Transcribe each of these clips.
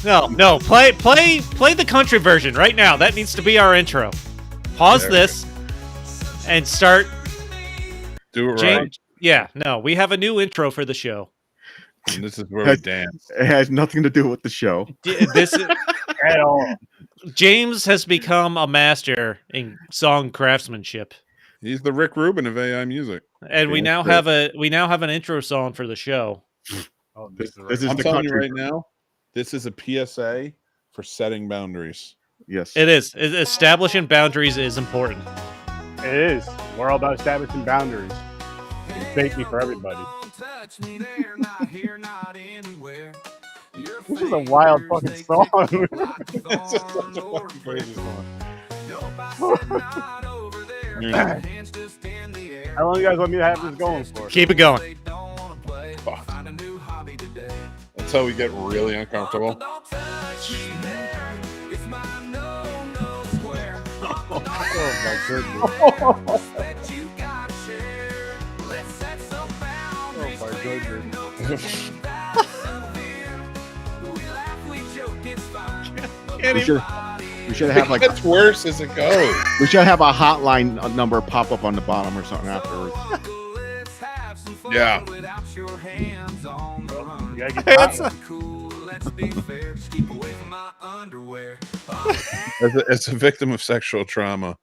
No. Play the country version right now. That needs to be our intro. Pause this and start. Do it right. Yeah, no, we have a new intro for the show. And this is where we dance. It has nothing to do with the show. This is, At all. James has become a master in song craftsmanship. He's the Rick Rubin of AI music. And we now have an intro song for the show. Oh, This right. is I'm the telling you country. right now, this is a PSA for setting boundaries. Yes. It is. Establishing boundaries is important. It is. We're all about establishing boundaries and safety for everybody. This is a wild fucking song. It's just such a fucking crazy song. How long you guys want me to have this going for? Keep it going. Fuck. Until we get really uncomfortable. Oh my goodness. Oh my goodness. We should have like It gets worse as it goes. we should have a hotline number pop up on the bottom or something afterwards. Yeah. You gotta get As a victim of sexual trauma,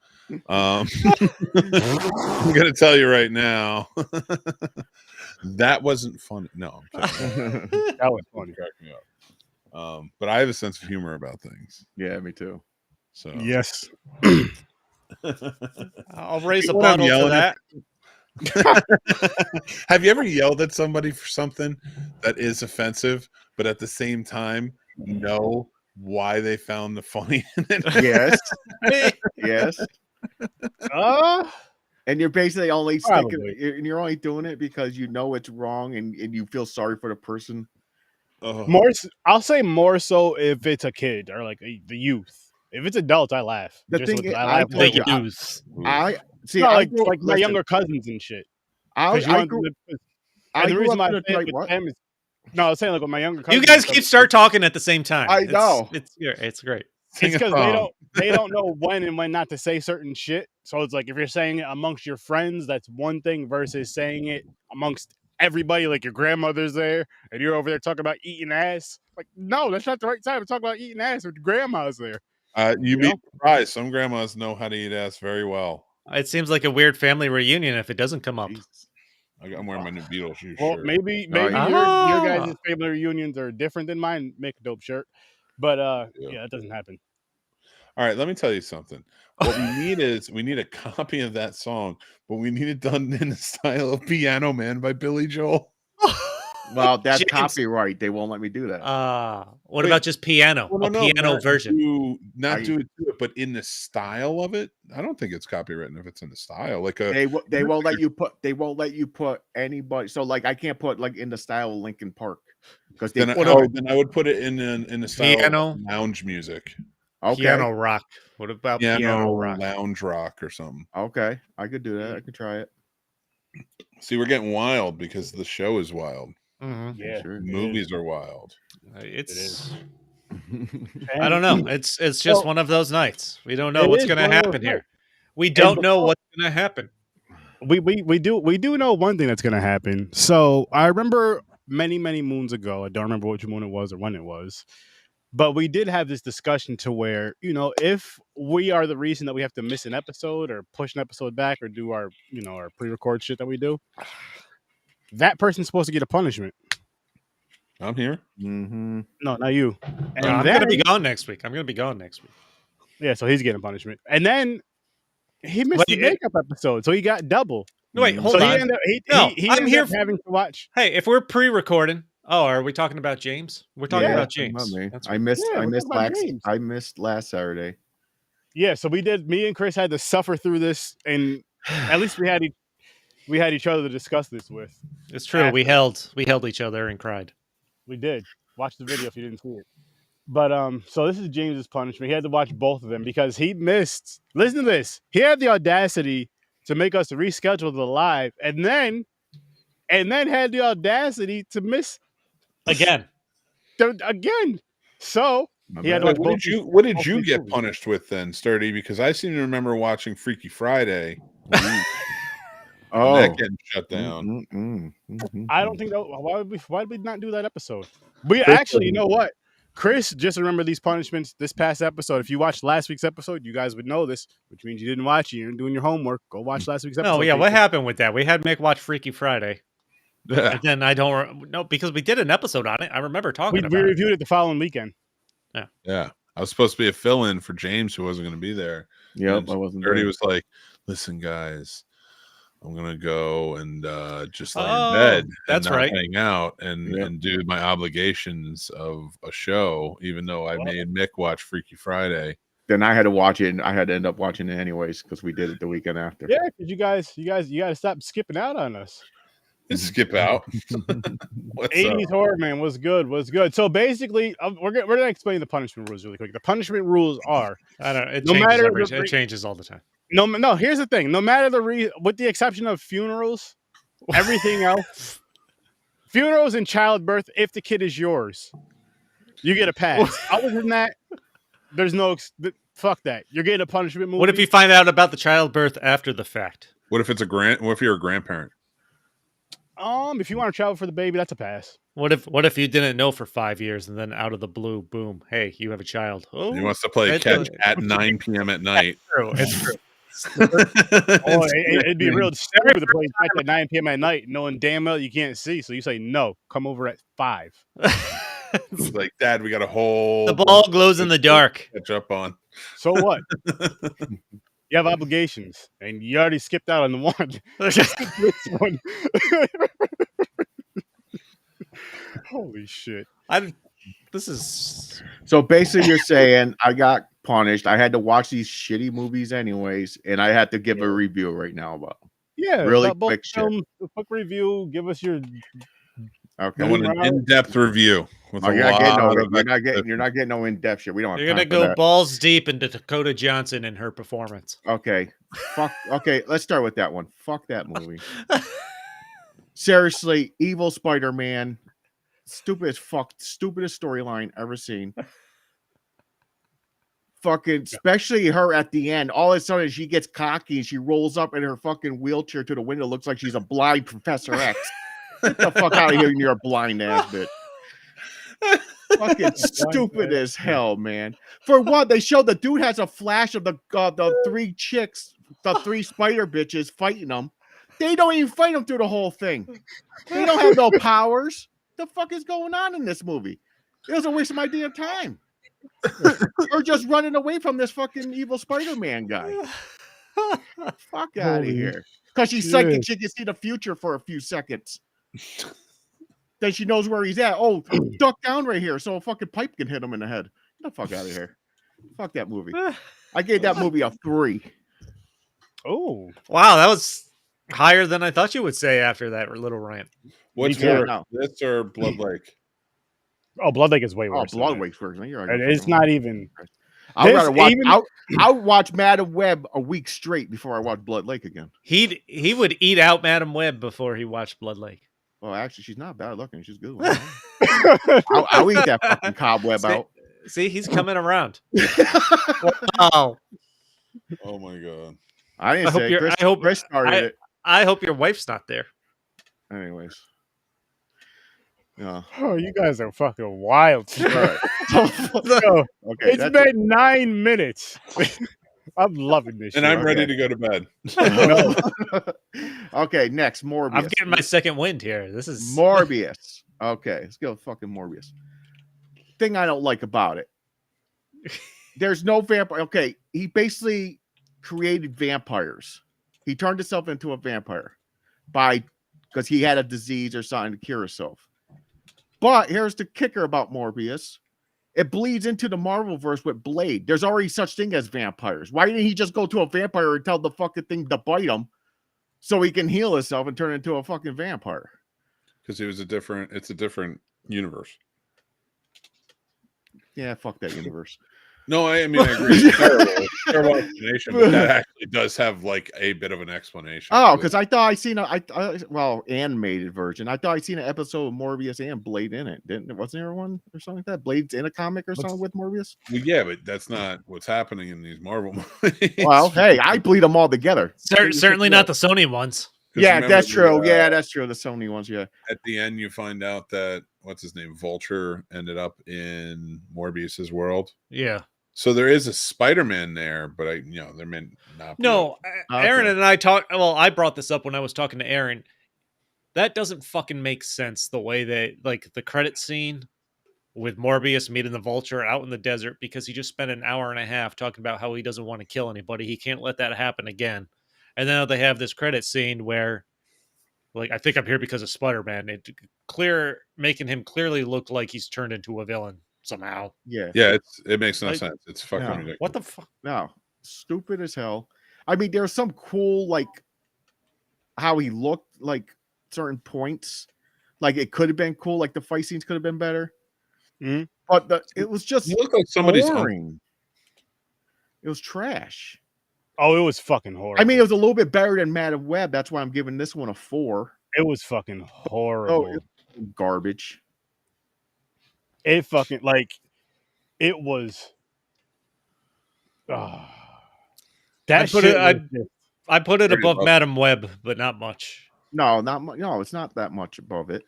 I'm going to tell you right now, that wasn't funny. No, I'm kidding. That was funny. Crack me up. But I have a sense of humor about things. Yeah, me too. So Yes. I'll raise a People I'm bottle to yelling that. Have you ever yelled at somebody for something that is offensive, but at the same time know why they found the funny in it? Yes. Yes. And you're basically only and you're only doing it because you know it's wrong and you feel sorry for the person. I'll say more so if it's a kid or like the youth. If it's adults, I laugh. The Just thing with- is, I I laugh told with- you, I see. No, I like grew- like my listen, younger cousins and shit. I 'Cause you want grew- them to- I and the grew reason up why in I a say it like with what? them is no, I was saying like with my younger You cousins. guys keep start talking at the same time. I know. It's great. It's because they don't know when and when not to say certain shit. So it's like if you're saying it amongst your friends, that's one thing versus saying it amongst everybody, like your grandmother's there and you're over there talking about eating ass. Like, no, that's not the right time to talk about eating ass when grandma's there. You'd be surprised. Some grandmas know how to eat ass very well. It seems like a weird family reunion if it doesn't come up. I'm wearing my new Beatles shoes. Well, shirt. maybe your guys' family reunions are different than mine. Make a dope shirt. But yeah, it doesn't happen. All right, let me tell you something. What we need is a copy of that song, but we need it done in the style of Piano Man by Billy Joel. Well, that's James. copyright. They won't let me do that. What about just piano? Well, no, piano version. Do it to it, but in the style of it. I don't think it's copywritten if it's in the style. Like They won't let you put anybody. So like I can't put like in the style of Linkin Park because then I would put it in the style Piano? of lounge music. Okay. Piano rock. What about piano rock? Lounge rock or something. Okay, I could do that. I could try it. See, we're getting wild because the show is wild. Mm-hmm. Yeah, Sure. Movies are wild. It's. I don't know. It's just one of those nights. We don't know what's going to happen here. We don't know what's going to happen. We do know one thing that's going to happen. So I remember many moons ago. I don't remember which moon it was or when it was. But we did have this discussion to where, if we are the reason that we have to miss an episode or push an episode back or do our, our pre-record shit that we do, that person's supposed to get a punishment. I'm here. Mm-hmm. No, not you. And I'm then, going to be gone next week. Yeah, so he's getting a punishment. And then he missed the makeup episode, so he got double. Wait, hold on. He ended up having to watch. Hey, if we're pre-recording, are we talking about James? We're talking about James. I missed last Saturday. Yeah, so we did. Me and Chris had to suffer through this, and at least we had each other to discuss this with. It's true. We held each other and cried. We did. Watch the video if you didn't see it. But so this is James's punishment. He had to watch both of them because he missed. Listen to this. He had the audacity to make us reschedule the live, and then had the audacity to miss again. again. So he had to Wait, watch both. what did both you these get movies. punished with then, Sturdy? Because I seem to remember watching Freaky Friday. And that getting shut down. I don't think that. Why did we not do that episode? We Chris actually, you know what? Chris, just remember these punishments this past episode. If you watched last week's episode, you guys would know this, which means you didn't watch it. You're doing your homework. Go watch last week's episode. No, yeah, what happened with that? We had Mick watch Freaky Friday. Yeah. And then I don't know because we did an episode on it. I remember talking We about it. reviewed it the following weekend. Yeah. I was supposed to be a fill-in for James, who wasn't going to be there. Yep, I wasn't Sturdy there. was like, listen, guys, I'm going to go and just lay in bed. That's and not right. hang out and do my obligations of a show, even though I made Mick watch Freaky Friday. Then I had to watch it, and I had to end up watching it anyways because we did it the weekend after. Yeah, because you got to stop skipping out on us. Skip out. 80s horror, man, was good. So basically, we're gonna explain the punishment rules really quick. The punishment rules are I don't know. It no changes matter it changes all the time. no. Here's the thing: no matter with the exception of funerals, everything else, funerals and childbirth, if the kid is yours, you get a pass. Other than that, there's no fuck that. You're getting a punishment movie. What if you find out about the childbirth after the fact? What if it's what if you're a grandparent? If you want to travel for the baby, that's a pass. What if you didn't know for 5 years and then out of the blue, boom, hey, you have a child. Oh, He wants to play catch at 9 p.m. at night. true. It's true. It'd be real stupid to play catch at 9 p.m. at night, knowing damn well you can't see. So you say no, come over at 5. It's like, Dad, we got a whole. The ball glows in the dark. Catch up on. So what? You have obligations, and you already skipped out on the one. This one. Holy shit! This is So basically, you're saying I got punished. I had to watch these shitty movies anyways, and I had to give a review right now about. Yeah, Really about both quick shit. films, a quick review. Give us your. Okay. I want an in-depth review. With Oh, a you're not getting lot no, of you're not getting no in-depth shit. We don't. you're have gonna time for go that. balls deep into Dakota Johnson and her performance. Okay. Fuck. Okay, let's start with that one. Fuck that movie. Seriously, evil Spider-Man, stupid as fuck, stupidest storyline ever seen. Fucking, especially her at the end. All of a sudden, she gets cocky and she rolls up in her fucking wheelchair to the window. Looks like she's a blind Professor X. Get the fuck out of here, you're a blind ass bitch. Fucking stupid as hell, man. For one, they showed the dude has a flash of the 3 chicks, the 3 spider bitches fighting them. They don't even fight them through the whole thing. They don't have no powers. The fuck is going on in this movie? It was a waste of my damn time. Or just running away from this fucking evil Spider-Man guy. Fuck out of here. Because she's psychic, she can see the future for a few seconds. Then she knows where he's at. Oh, duck down right here so a fucking pipe can hit him in the head. Get the fuck out of here. Fuck that movie. I gave that movie a 3. Oh, Wow, that was higher than I thought you would say after that little rant. What's Yeah, worse, no. this or Blood Lake? oh, Blood Lake is way Oh, worse. than Blood that. Wake's worse. You're And it's not even. I'd This rather watch. even- I would watch Madam Web a week straight before I watch Blood Lake again. He would eat out Madam Web before he watched Blood Lake. Well, actually, she's not bad looking. She's good. I'll eat that fucking cobweb out. See, he's coming around. Oh, Oh my god! I didn't I hope say. you're- Chris, Chris started it. I hope your wife's not there. Anyways. Yeah. Oh, you guys are fucking wild. All right. Yo, Okay. it's been 9 minutes. I'm loving this. And shit. I'm ready to go to bed. Okay. Next, Morbius. I'm getting my second wind here. This is Morbius. Okay, let's go fucking Morbius. Thing I don't like about it. There's no vampire. Okay, he basically created vampires. He turned himself into a vampire because he had a disease or something to cure himself. But here's the kicker about Morbius. It bleeds into the Marvel verse with Blade. There's already such thing as vampires. Why didn't he just go to a vampire and tell the fucking thing to bite him so he can heal himself and turn into a fucking vampire? Because it's a different universe. Yeah, fuck that universe. No, I mean I agree. It's terrible explanation, but that actually does have like a bit of an explanation. Oh, because I thought I seen animated version. I thought I seen an episode of Morbius and Blade in it. Wasn't there one or something like that? Blade's in a comic or something with Morbius? Well, yeah, but that's not what's happening in these Marvel movies. Well, hey, I bleed them all together. Certainly not the Sony ones. Yeah, that's true. Yeah, that's true. The Sony ones, yeah. At the end, you find out that what's his name, Vulture, ended up in Morbius's world. Yeah. So there is a Spider-Man there, but there may not be. No, Aaron and I talked. Well, I brought this up when I was talking to Aaron. That doesn't fucking make sense. The way they like the credit scene with Morbius meeting the Vulture out in the desert because he just spent an hour and a half talking about how he doesn't want to kill anybody. He can't let that happen again. And then they have this credit scene where, like, I think I'm here because of Spider-Man. Making him clearly look like he's turned into a villain somehow. Yeah. It makes no sense. It's fucking ridiculous. What the fuck? No, stupid as hell. I mean, there's some cool, like, how he looked, like, certain points. Like, it could have been cool. Like, the fight scenes could have been better. Mm-hmm. But it was just You look like somebody's boring. It was trash. Oh, it was fucking horrible. I mean, it was a little bit better than Madam Web. That's why I'm giving this one a 4. It was fucking horrible. Oh, garbage. It fucking it was. That I put it above Madam Web, but not much. No, not much. No, it's not that much above it.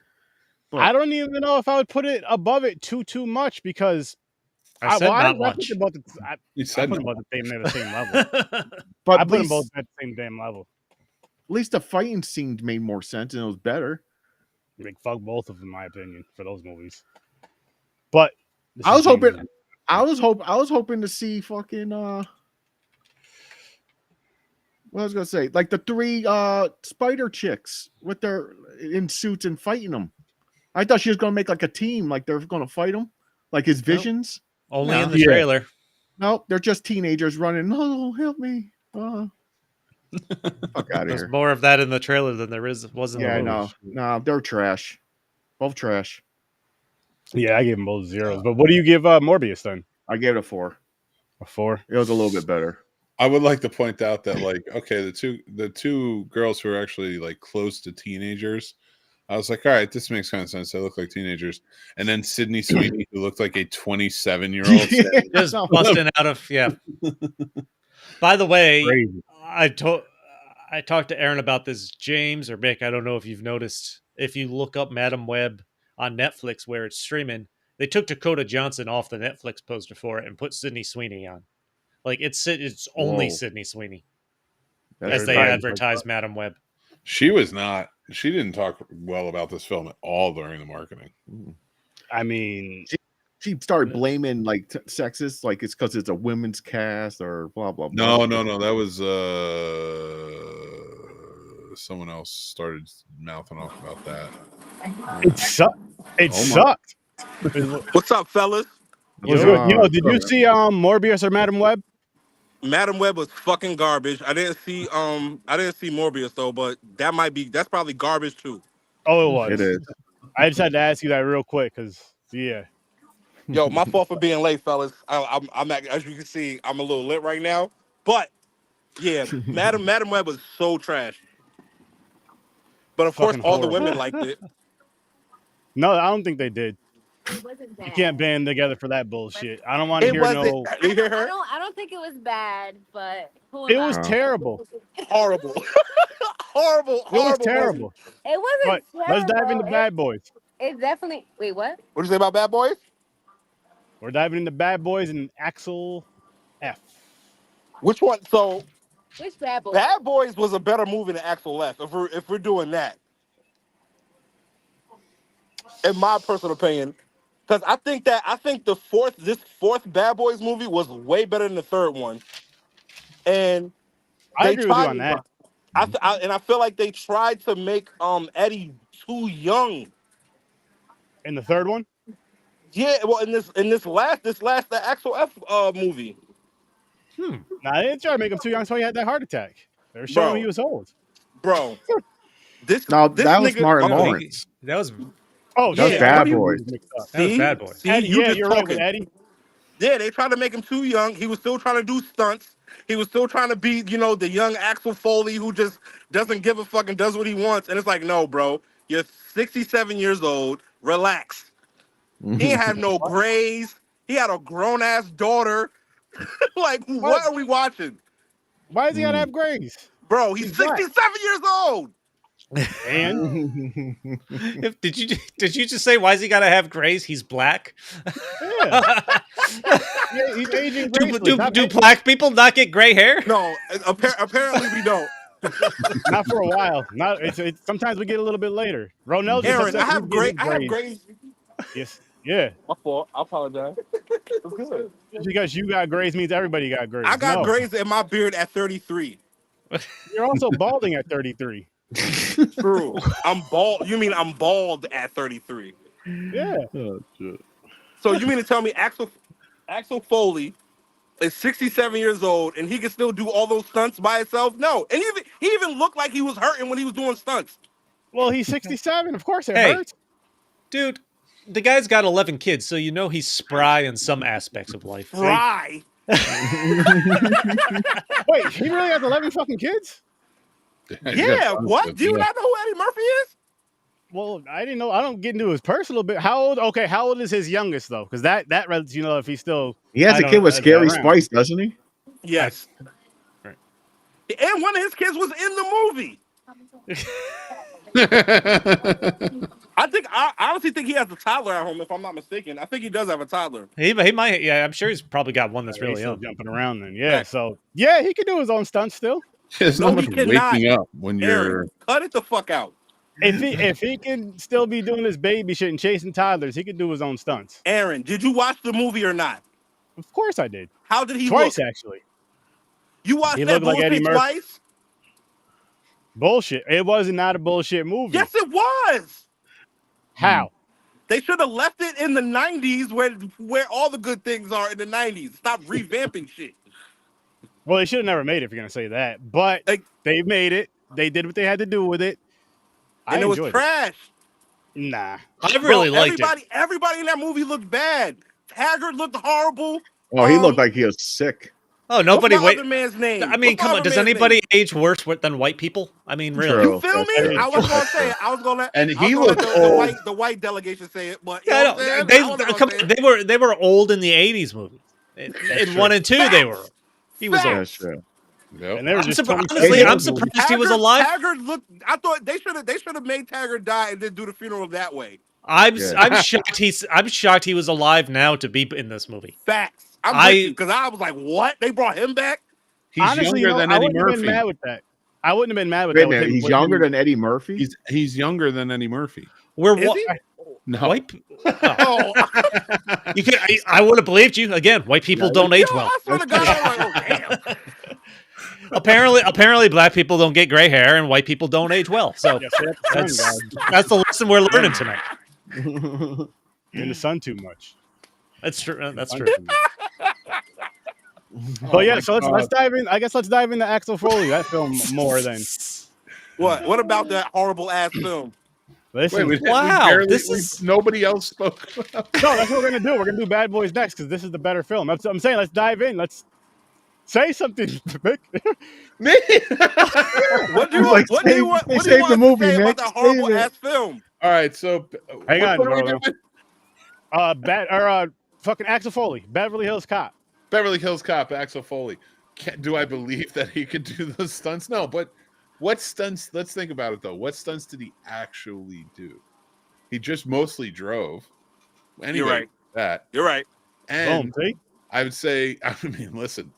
But I don't even know if I would put it above it too much because I said not much. You said put them both at the same level. but I put them both at the same damn level. At least the fighting scene made more sense and it was better. Like fuck both of them, in my opinion, for those movies. But I was hoping to see fucking what I was gonna say, like the 3 spider chicks with their in suits and fighting them. I thought she was gonna make like a team, like they're gonna fight him, like his visions. Only in the trailer. Nope, they're just teenagers running. Oh, help me! Fuck out of here. There's more of that in the trailer than there was in the movie. No, they're trash. Both trash. Yeah, I gave them both 0s. But what do you give Morbius then? I gave it a 4. A 4? It was a little bit better. I would like to point out that, like, okay, the two girls who are actually like close to teenagers, I was like, all right, this makes kind of sense. They look like teenagers. And then Sydney Sweeney, who looked like a 27-year-old, just busting out of By the way, crazy. I talked to Aaron about this, James or Mick. I don't know if you've noticed. If you look up Madam Web on Netflix where it's streaming, they took Dakota Johnson off the Netflix poster for it and put Sydney Sweeney on. Like it's only Sydney Sweeney as they advertise Madam Web. She didn't talk well about this film at all during the marketing. I mean, she started blaming like sexist, like it's because it's a women's cast or blah blah blah. No, that was someone else started mouthing off about that. It sucked. What's up, fellas? Did you see Morbius or Madam Web? Madam Web was fucking garbage. I didn't see Morbius though, but that's probably garbage too. Oh, it was. It is. I just had to ask you that real quick because Yo, my fault for being late, fellas. I'm as you can see, I'm a little lit right now. But yeah, Madam Web was so trash. But of course, all the women liked it. No, I don't think they did. You can't band together for that bullshit. I don't want to hear no. You hear her? I don't think it was bad, but it was terrible. Horrible. Horrible. It was terrible. It wasn't. But let's dive into Bad Boys. It definitely. Wait, what? What did you say about Bad Boys? We're diving into Bad Boys and Axel F. Which one? So, Which Bad Boys? Bad Boys was a better movie than Axel F. If we're doing that, in my personal opinion. Because I think this fourth Bad Boys movie was way better than the third one, and I agree with you on that. I feel like they tried to make Eddie too young. In the third one? Yeah, well, in this last the Axel F movie. Nah, they didn't try to make him too young, so he had that heart attack. They were showing he was old. Bro, this that nigga, was Martin Lawrence. That was. Oh, That was Bad Boys. That was Bad Boys. Eddie, you're right with Eddie. Yeah, they tried to make him too young. He was still trying to do stunts. He was still trying to be, the young Axel Foley who just doesn't give a fuck and does what he wants. And it's like, no, bro, you're 67 years old. Relax. He ain't have no grays. He had a grown ass daughter. Like, what are we watching? Why does he gotta have grays? Bro, he's 67 years old. And Did you just say why has he got to have grays? He's black. yeah, he's aging gracefully. Do black people not get gray hair? No, apparently we don't. Not for a while. Not it's sometimes we get a little bit later. Ronell just Aaron, upset I have he's gray. getting I have grays. Yes. Yeah. My fault. I apologize. It's good. Because you got grays means everybody got grays. I got No. grays in my beard at 33. You're also balding at 33. True. I'm bald. You mean I'm bald at 33? Yeah. Oh, shit. So you mean to tell me Axel Foley is 67 years old and he can still do all those stunts by himself? No. And he even looked like he was hurting when he was doing stunts. Well, he's 67. Of course it Hey. hurts. Dude, the guy's got 11 kids, so you know he's spry in some aspects of life. Fry. Wait, he really has 11 fucking kids? Yeah. What? Do you not know who Eddie Murphy is? Well, I didn't know. I don't get into his personal bit. How old? Okay, how old is his youngest though? Because that lets you know if he's still. He has I a don't kid know, with is Scary that around? Spice, doesn't he? Yes. Right. And one of his kids was in the movie. I honestly think he has a toddler at home, if I'm not mistaken. I think he does have a toddler. He might. Yeah, I'm sure he's probably got one that's He's really still young. jumping around then. Yeah. So yeah, he can do his own stunts still. There's No, not he much cannot. waking up when you're. Aaron, cut it the fuck out. If he can still be doing his baby shit and chasing toddlers, he can do his own stunts. Aaron, did you watch the movie or not? Of course I did. How did he Twice look? actually. You watched He that looked like bullshit Eddie Murphy. twice? Bullshit. It was not a bullshit movie. Yes, it was. How? They should have left it in the 90s where all the good things are in the 90s. Stop revamping shit. Well, they should have never made it if you're gonna say that. But they made it. They did what they had to do with it. And it was trash. Nah. I really liked it. Everybody in that movie looked bad. Taggart looked horrible. Oh, he looked like he was sick. Oh, nobody What's my wait. other man's name? I mean, What's my come on. other Does man's anybody name? age worse than white people? I mean, really. True. You feel me? That's I was gonna say it. I was gonna And I was he gonna let looked the old. the white delegation say it, but you Yeah, know what I'm saying? I wasn't gonna come say on, it. they were old in the '80s movies. In 1 and 2, they were. He was Yeah, old. sure. Yep. And they were just Honestly, I'm surprised he was alive. Taggart looked. I thought they should have made Taggart die and then do the funeral that way. I'm Yeah. shocked he was alive now to be in this movie. Facts. I'm with you because I was like, what? They brought him back? He's honestly, younger than I Eddie wouldn't have been Murphy. mad with that. I wouldn't have been mad with Wait a that. with minute, him- he's with younger him- than Eddie Murphy? He's younger than Eddie Murphy. We're Is he? No. white. Oh, You can. I would have believed you. Again, white people don't age yo, well. I swear to God, I was like, oh damn. Apparently, black people don't get gray hair, and white people don't age well. So Yeah, stay up the that's sun, that's the lesson we're learning tonight. guys. In the sun too much. That's true. That's Sun true. too much. But yeah, so let's dive in. I guess let's dive into Axel Foley. That film more than. What? What about that horrible ass film? Listen, Wow, this is- nobody else spoke. About no, that's what we're gonna do. We're gonna do Bad Boys next because this is the better film. I'm saying let's dive in. Let's say something. Mick. me. What do you Like, what do you want? they What do you saved want the to movie, say about Nick. that horrible Save it. ass film? All right, so Hang on, what are we bro. doing? Fucking Axel Foley, Beverly Hills Cop. Beverly Hills Cop, Axel Foley. Do I believe that he could do those stunts? No, but what stunts? Let's think about it though. What stunts did he actually do? He just mostly drove. Anyway, You're right. That You're right. and Boom, see? I would say, I mean, listen,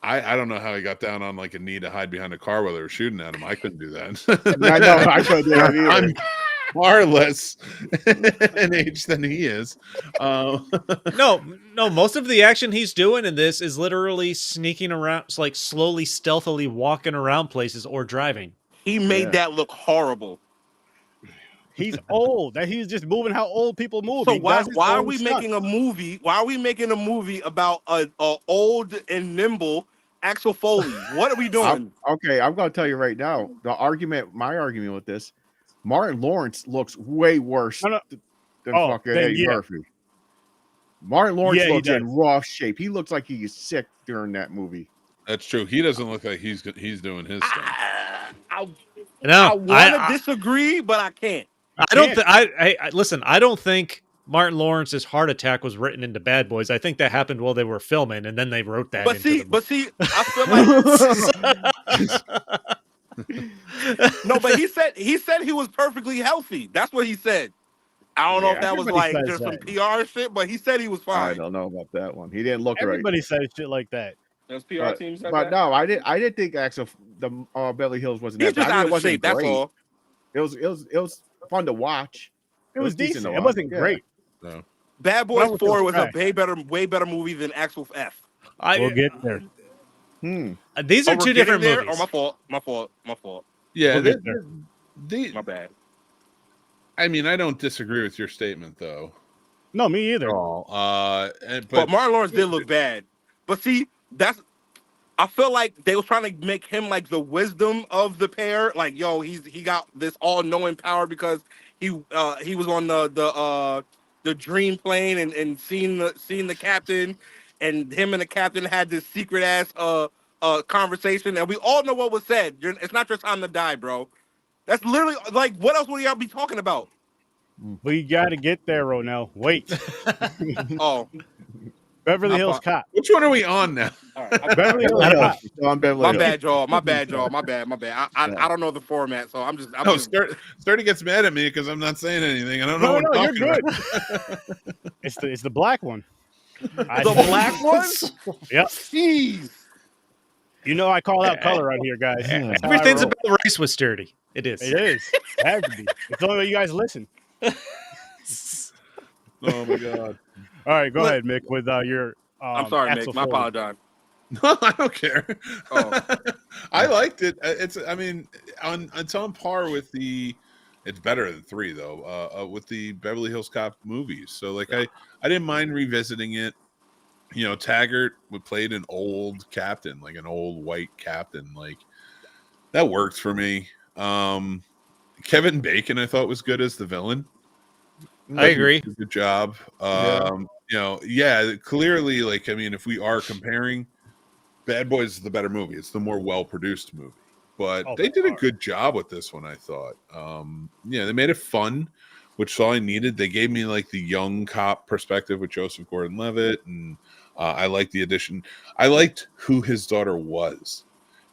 I don't know how he got down on like a knee to hide behind a car while they were shooting at him. I couldn't do that. I know, I couldn't do that either. I'm far less in age than he is. No. Most of the action he's doing in this is literally sneaking around, like slowly, stealthily walking around places or driving. He made Yeah. that look horrible. He's old. That he's just moving how old people move. So He why does his are own we stunts. making a movie? Why are we making a movie about a old and nimble Axel Foley? What are we doing? Okay, I'm going to tell you right now. My argument with this, Martin Lawrence looks way worse No. than Oh, fucking then Eddie yeah. Murphy. Martin Lawrence Yeah, he looks in does. rough shape. He looks like he's sick during that movie. That's true. He doesn't look like he's doing his stuff. I No, want to disagree, but I can't. I don't. Listen. I don't think Martin Lawrence's heart attack was written into Bad Boys. I think that happened while they were filming, and then they wrote that. But into see, I feel like no. But he said he was perfectly healthy. That's what he said. I don't know if that was everybody like says just some that. PR shit, but he said he was fine. I don't know about that one. He didn't look Everybody right. says shit like that. Those PR teams said But that? no, I didn't think Axel the Beverly Hills wasn't He's that just bad. I out mean, it of wasn't shape. That's great. all. It was fun to watch. It was decent decent. to It watch. wasn't Yeah. great. No. Bad Boys was 4 so was a trash. way better movie than Axel F. We'll get there. These are we're two getting different there? movies. Oh, my fault. Yeah, We'll get there. My bad. I mean, I don't disagree with your statement though. No, me either. But Martin Lawrence did look bad. But see, I feel like they was trying to make him like the wisdom of the pair. Like, yo, he got this all-knowing power because he was on the dream plane and seeing the captain, and him and the captain had this secret ass conversation, and we all know what was said. It's not your time to die, bro. That's literally like, what else would y'all be talking about? We got to get there, Ronell. Wait. Oh, Beverly Hills Cop. Which one are we on now? all right. Beverly Hills Beverly Cop. Hills. On Beverly My Hills. bad, y'all. My bad. I don't know the format, so I'm just. Sturdy gets mad at me because I'm not saying anything. I don't know No, what no, I'm you're talking good. about. It's the black one. The black one? Yep. Jeez. You know I call out color right here, guys. That's how I Everything's roll. about race with Sturdy. It is. It is. It has to be. It's the only way you guys listen. Oh my god. All right, go ahead, Mick, with your. I'm sorry, Axel Mick. I Foley. apologize. No, I don't care. Oh. I liked it. I mean, it's on par with the. It's better than 3 though. With the Beverly Hills Cop movies. So like, I didn't mind revisiting it. You know, Taggart played an old captain, like an old white captain. Like that worked for me. Kevin Bacon, I thought was good as the villain. I agree. Good job. You know, yeah, clearly, like, I mean, if we are comparing, Bad Boys is the better movie. It's the more well-produced movie. But they did a good job with this one, I thought. Yeah, they made it fun, which is all I needed. They gave me, like, the young cop perspective with Joseph Gordon-Levitt, and I liked the addition. I liked who his daughter was.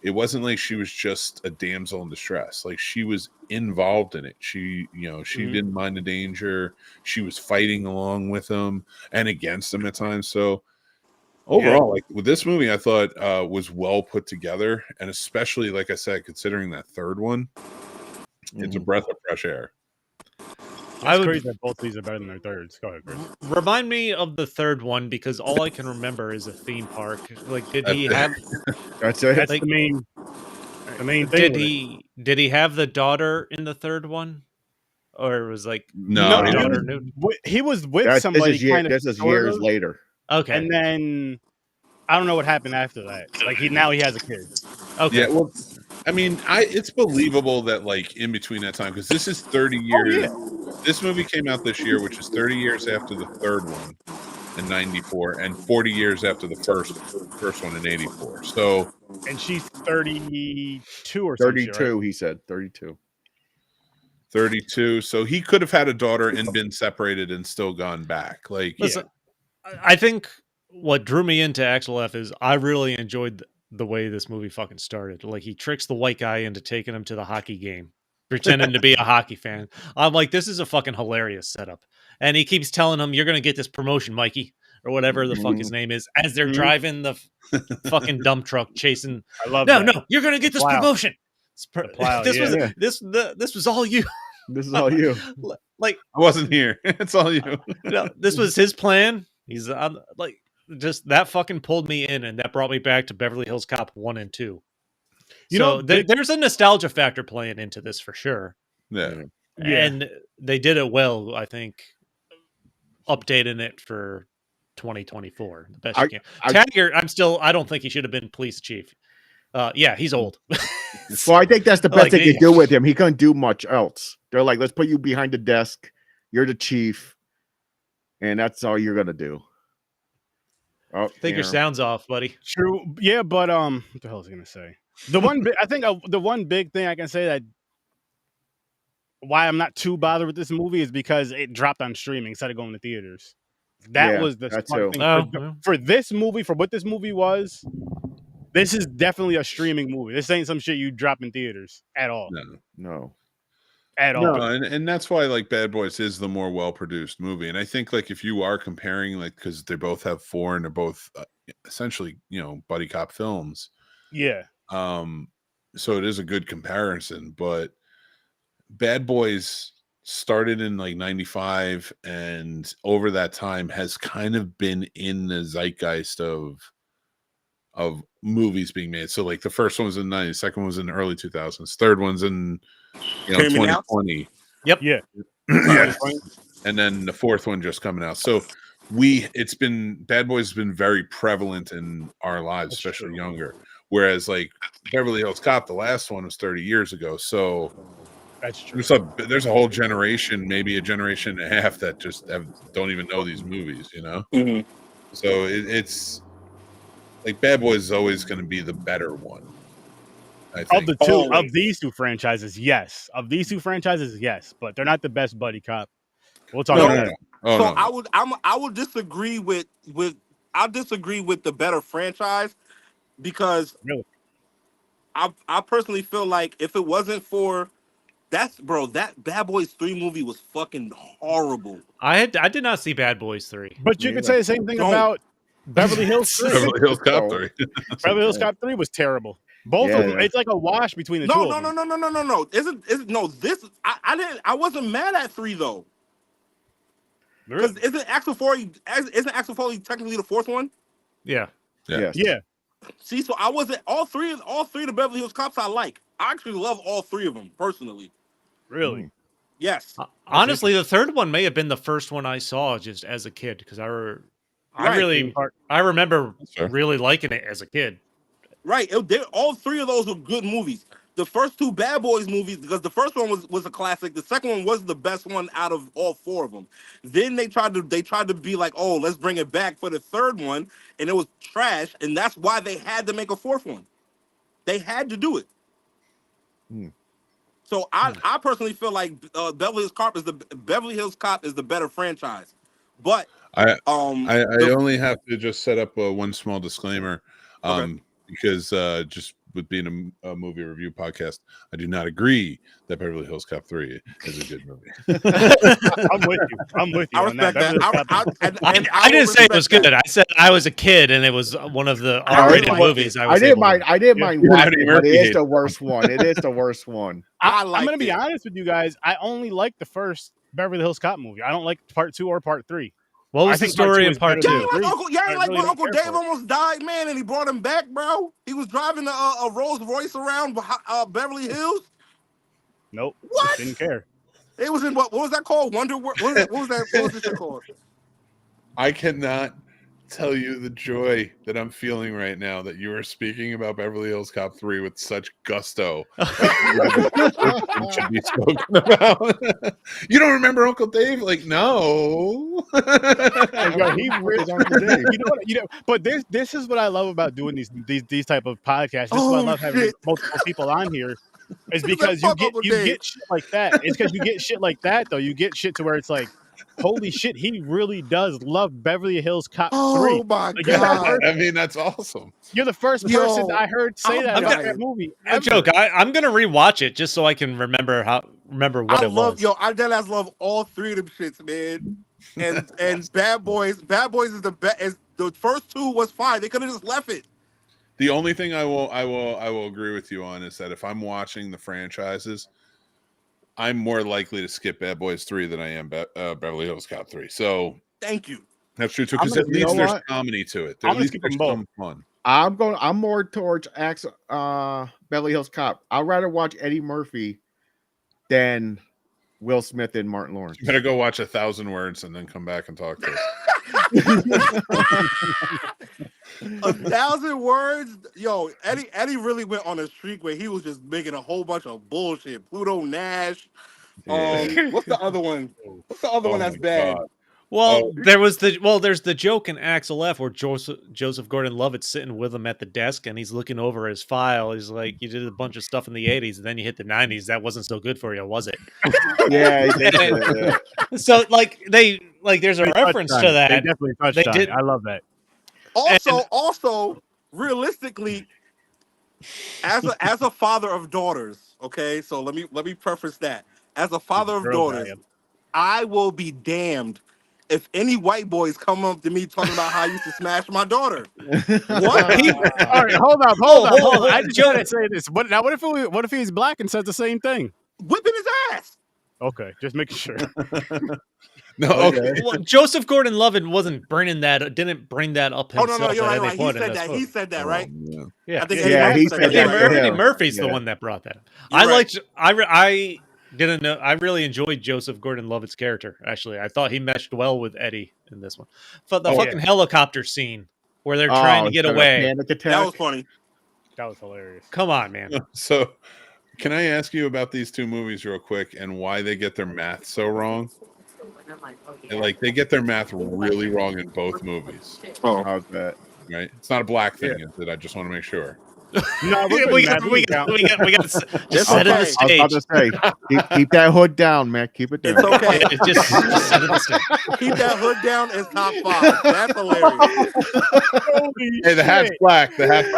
It wasn't like she was just a damsel in distress. Like, she was involved in it. She, you know, she didn't mind the danger. She was fighting along with him and against him at times. So overall, like with this movie, I thought was well put together. And especially, like I said, considering that third one, it's a breath of fresh air. It's crazy that both these are better than their thirds. Go ahead, Chris. Remind me of the third one because all I can remember is a theme park. Like, did he have? That's it. That's Like, the main thing. Did he have the daughter in the third one, or it was like No, he daughter didn't. He was with This somebody is years of, later. Okay, and then I don't know what happened after that. Like he has a kid. okay. Yeah, well, I mean, it's believable that like in between that time, because this is 30 years. This movie came out this year, which is 30 years after the third one in 94 and 40 years after the first one in 84. So, and she's 32 or 32, something, right? he said. 32. 32. So he could have had a daughter and been separated and still gone back. Like, Listen, I think what drew me into Axel F is I really enjoyed the way this movie fucking started. Like, he tricks the white guy into taking him to the hockey game, pretending to be a hockey fan. I'm like, this is a fucking hilarious setup. And he keeps telling him, you're going to get this promotion, Mikey, or whatever the fuck his name is, as they're driving the fucking dump truck chasing. I love No, that. no, you're going to get this Plow. promotion. Plow, This yeah. this was all you. This is all you. Like, I wasn't here. It's all you. this was his plan. He's like, just that fucking pulled me in, and that brought me back to Beverly Hills Cop 1 and 2. You So know, there's a nostalgia factor playing into this for sure. Yeah. And they did it well, I think, updating it for 2024 the best you can. Taggart, I don't think he should have been police chief. Yeah, he's old. Well, I think that's the best Like, they could do with him. He couldn't do much else. They're like, let's put you behind the desk. You're the chief, and that's all you're gonna do. Oh, Take your Karen. sounds off, buddy. True. Yeah, but what the hell was I gonna say? The one I think the one big thing I can say that why I'm not too bothered with this movie is because it dropped on streaming instead of going to theaters. That Yeah, was the that smart too. thing Oh, well. for this movie, for what this movie was. This is definitely a streaming movie. This ain't some shit you drop in theaters at all. No. At all. No, and that's why like Bad Boys is the more well-produced movie. And I think like if you are comparing like because they both have 4 and they're both essentially, buddy cop films. Yeah. So it is a good comparison, but Bad Boys started in like 95 and over that time has kind of been in the zeitgeist of movies being made. So like the first one was in the 90s, second one was in the early 2000s, third one's in 2020. Yep. Yeah. And then the fourth one just coming out. So Bad Boys has been very prevalent in our lives, especially younger. Whereas like Beverly Hills Cop, the last one was 30 years ago. So that's true. There's a whole generation, maybe a generation and a half that just don't even know these movies, Mm-hmm. So it's like Bad Boys is always going to be the better one. I think. Of these two franchises, yes. Of these two franchises, yes. But they're not the best buddy cop. We'll talk about that. I would disagree with the better franchise because really? I personally feel like if it wasn't for that Bad Boys 3 movie was fucking horrible. I did not see Bad Boys 3. But you could say the same thing about Beverly Hills 3. Beverly Hills Cop 3. Beverly Hills Cop 3 was terrible. Both of them. It's like a wash between the two. No. I wasn't mad at 3 though. Because isn't Axel Foley technically the fourth one? Yeah. Yeah. See, so I wasn't all three of the Beverly Hills Cops I like. I actually love all 3 of them personally. Really? Yes. Honestly, the third one may have been the first one I saw just as a kid because I remember really liking it as a kid. Right. All 3 of those were good movies. The first 2 Bad Boys movies, because the first one was a classic. The second one was the best one out of all 4 of them. Then they tried to be like, oh, let's bring it back for the third one, and it was trash, and that's why they had to make a 4th one. They had to do it. So I personally feel like Beverly Hills Cop is the better franchise. But I only have to just set up one small disclaimer. Because just with being a movie review podcast, I do not agree that Beverly Hills Cop 3 is a good movie. I'm with you. I respect that. I didn't say it was good. I said I was a kid and it was one of the R-rated movies. I didn't mind watching it, but it is the worst one. It is the worst one. I'm going to be honest with you guys. I only like the first Beverly Hills Cop movie. I don't like part 2 or part 3. What was the story in part 2? When Uncle Dave almost died, man, and he brought him back, bro. He was driving a Rolls Royce around Beverly Hills. Nope. What? Didn't care. It was in what was that called? What was that? What was this called? I cannot tell you the joy that I'm feeling right now that you are speaking about Beverly Hills Cop 3 with such gusto. Should be spoken about. You don't remember Uncle Dave? Like, no. He really, Uncle Dave. But this is what I love about doing these type of podcasts. This is why I love having multiple people on here. Is because you get shit like that. It's because you get shit like that though. You get shit to where it's like, holy shit, he really does love Beverly Hills Cop 3. Oh my god! I mean, that's awesome. You're the first person I heard say that about that movie. No joke. I'm gonna rewatch it just so I can remember what it was. I deadass love all 3 of them shits, man. And Bad Boys is the best. The first 2 was fine. They could have just left it. The only thing I will agree with you on is that if I'm watching the franchises, I'm more likely to skip Bad Boys 3 than I am Beverly Hills Cop 3. So thank you. That's true too, because at least there's comedy to it. At least there's some fun. I'm more towards Beverly Hills Cop. I'd rather watch Eddie Murphy than Will Smith and Martin Lawrence. You better go watch 1,000 Words and then come back and talk to us. 1,000 Words, yo. Eddie really went on a streak where he was just making a whole bunch of bullshit. Pluto Nash. What's the other one? What's the other one that's bad? Well, there's the joke in Axel F where Joseph Gordon-Levitt's sitting with him at the desk and he's looking over his file. He's like, "You did a bunch of stuff in the '80s, and then you hit the '90s. That wasn't so good for you, was it?" Yeah, he did say that. So there's a reference to that. They definitely touched on it. I love that. Also, realistically, as a father of daughters, okay. So let me preface that. As a father of daughters, I will be damned if any white boys come up to me talking about how I used to smash my daughter. What? All right, hold up. I just gotta say this. What if he's black and says the same thing? Whipping his ass. Okay, just making sure. No, okay. Well, Joseph Gordon-Levitt didn't bring that up himself. Oh no, you're at right. any point in this He said that, right? Yeah. I think he said that. Eddie Murphy's the one that brought that. I didn't know. I really enjoyed Joseph Gordon-Levitt's character. Actually, I thought he meshed well with Eddie in this one. But the fucking helicopter scene where they're trying to get away. That was funny. That was hilarious. Come on, man. So, can I ask you about these two movies real quick and why they get their math so wrong? And, like, they get their math really wrong in both movies. Oh, how's that? Right? It's not a black thing, is it? I just want to make sure. No, we got to set the stage. I was about to say, keep that hood down, man. Keep it down. It's okay. just set the stage. Keep that hood down as top 5. That's hilarious. Hey, the hat's black. The hat's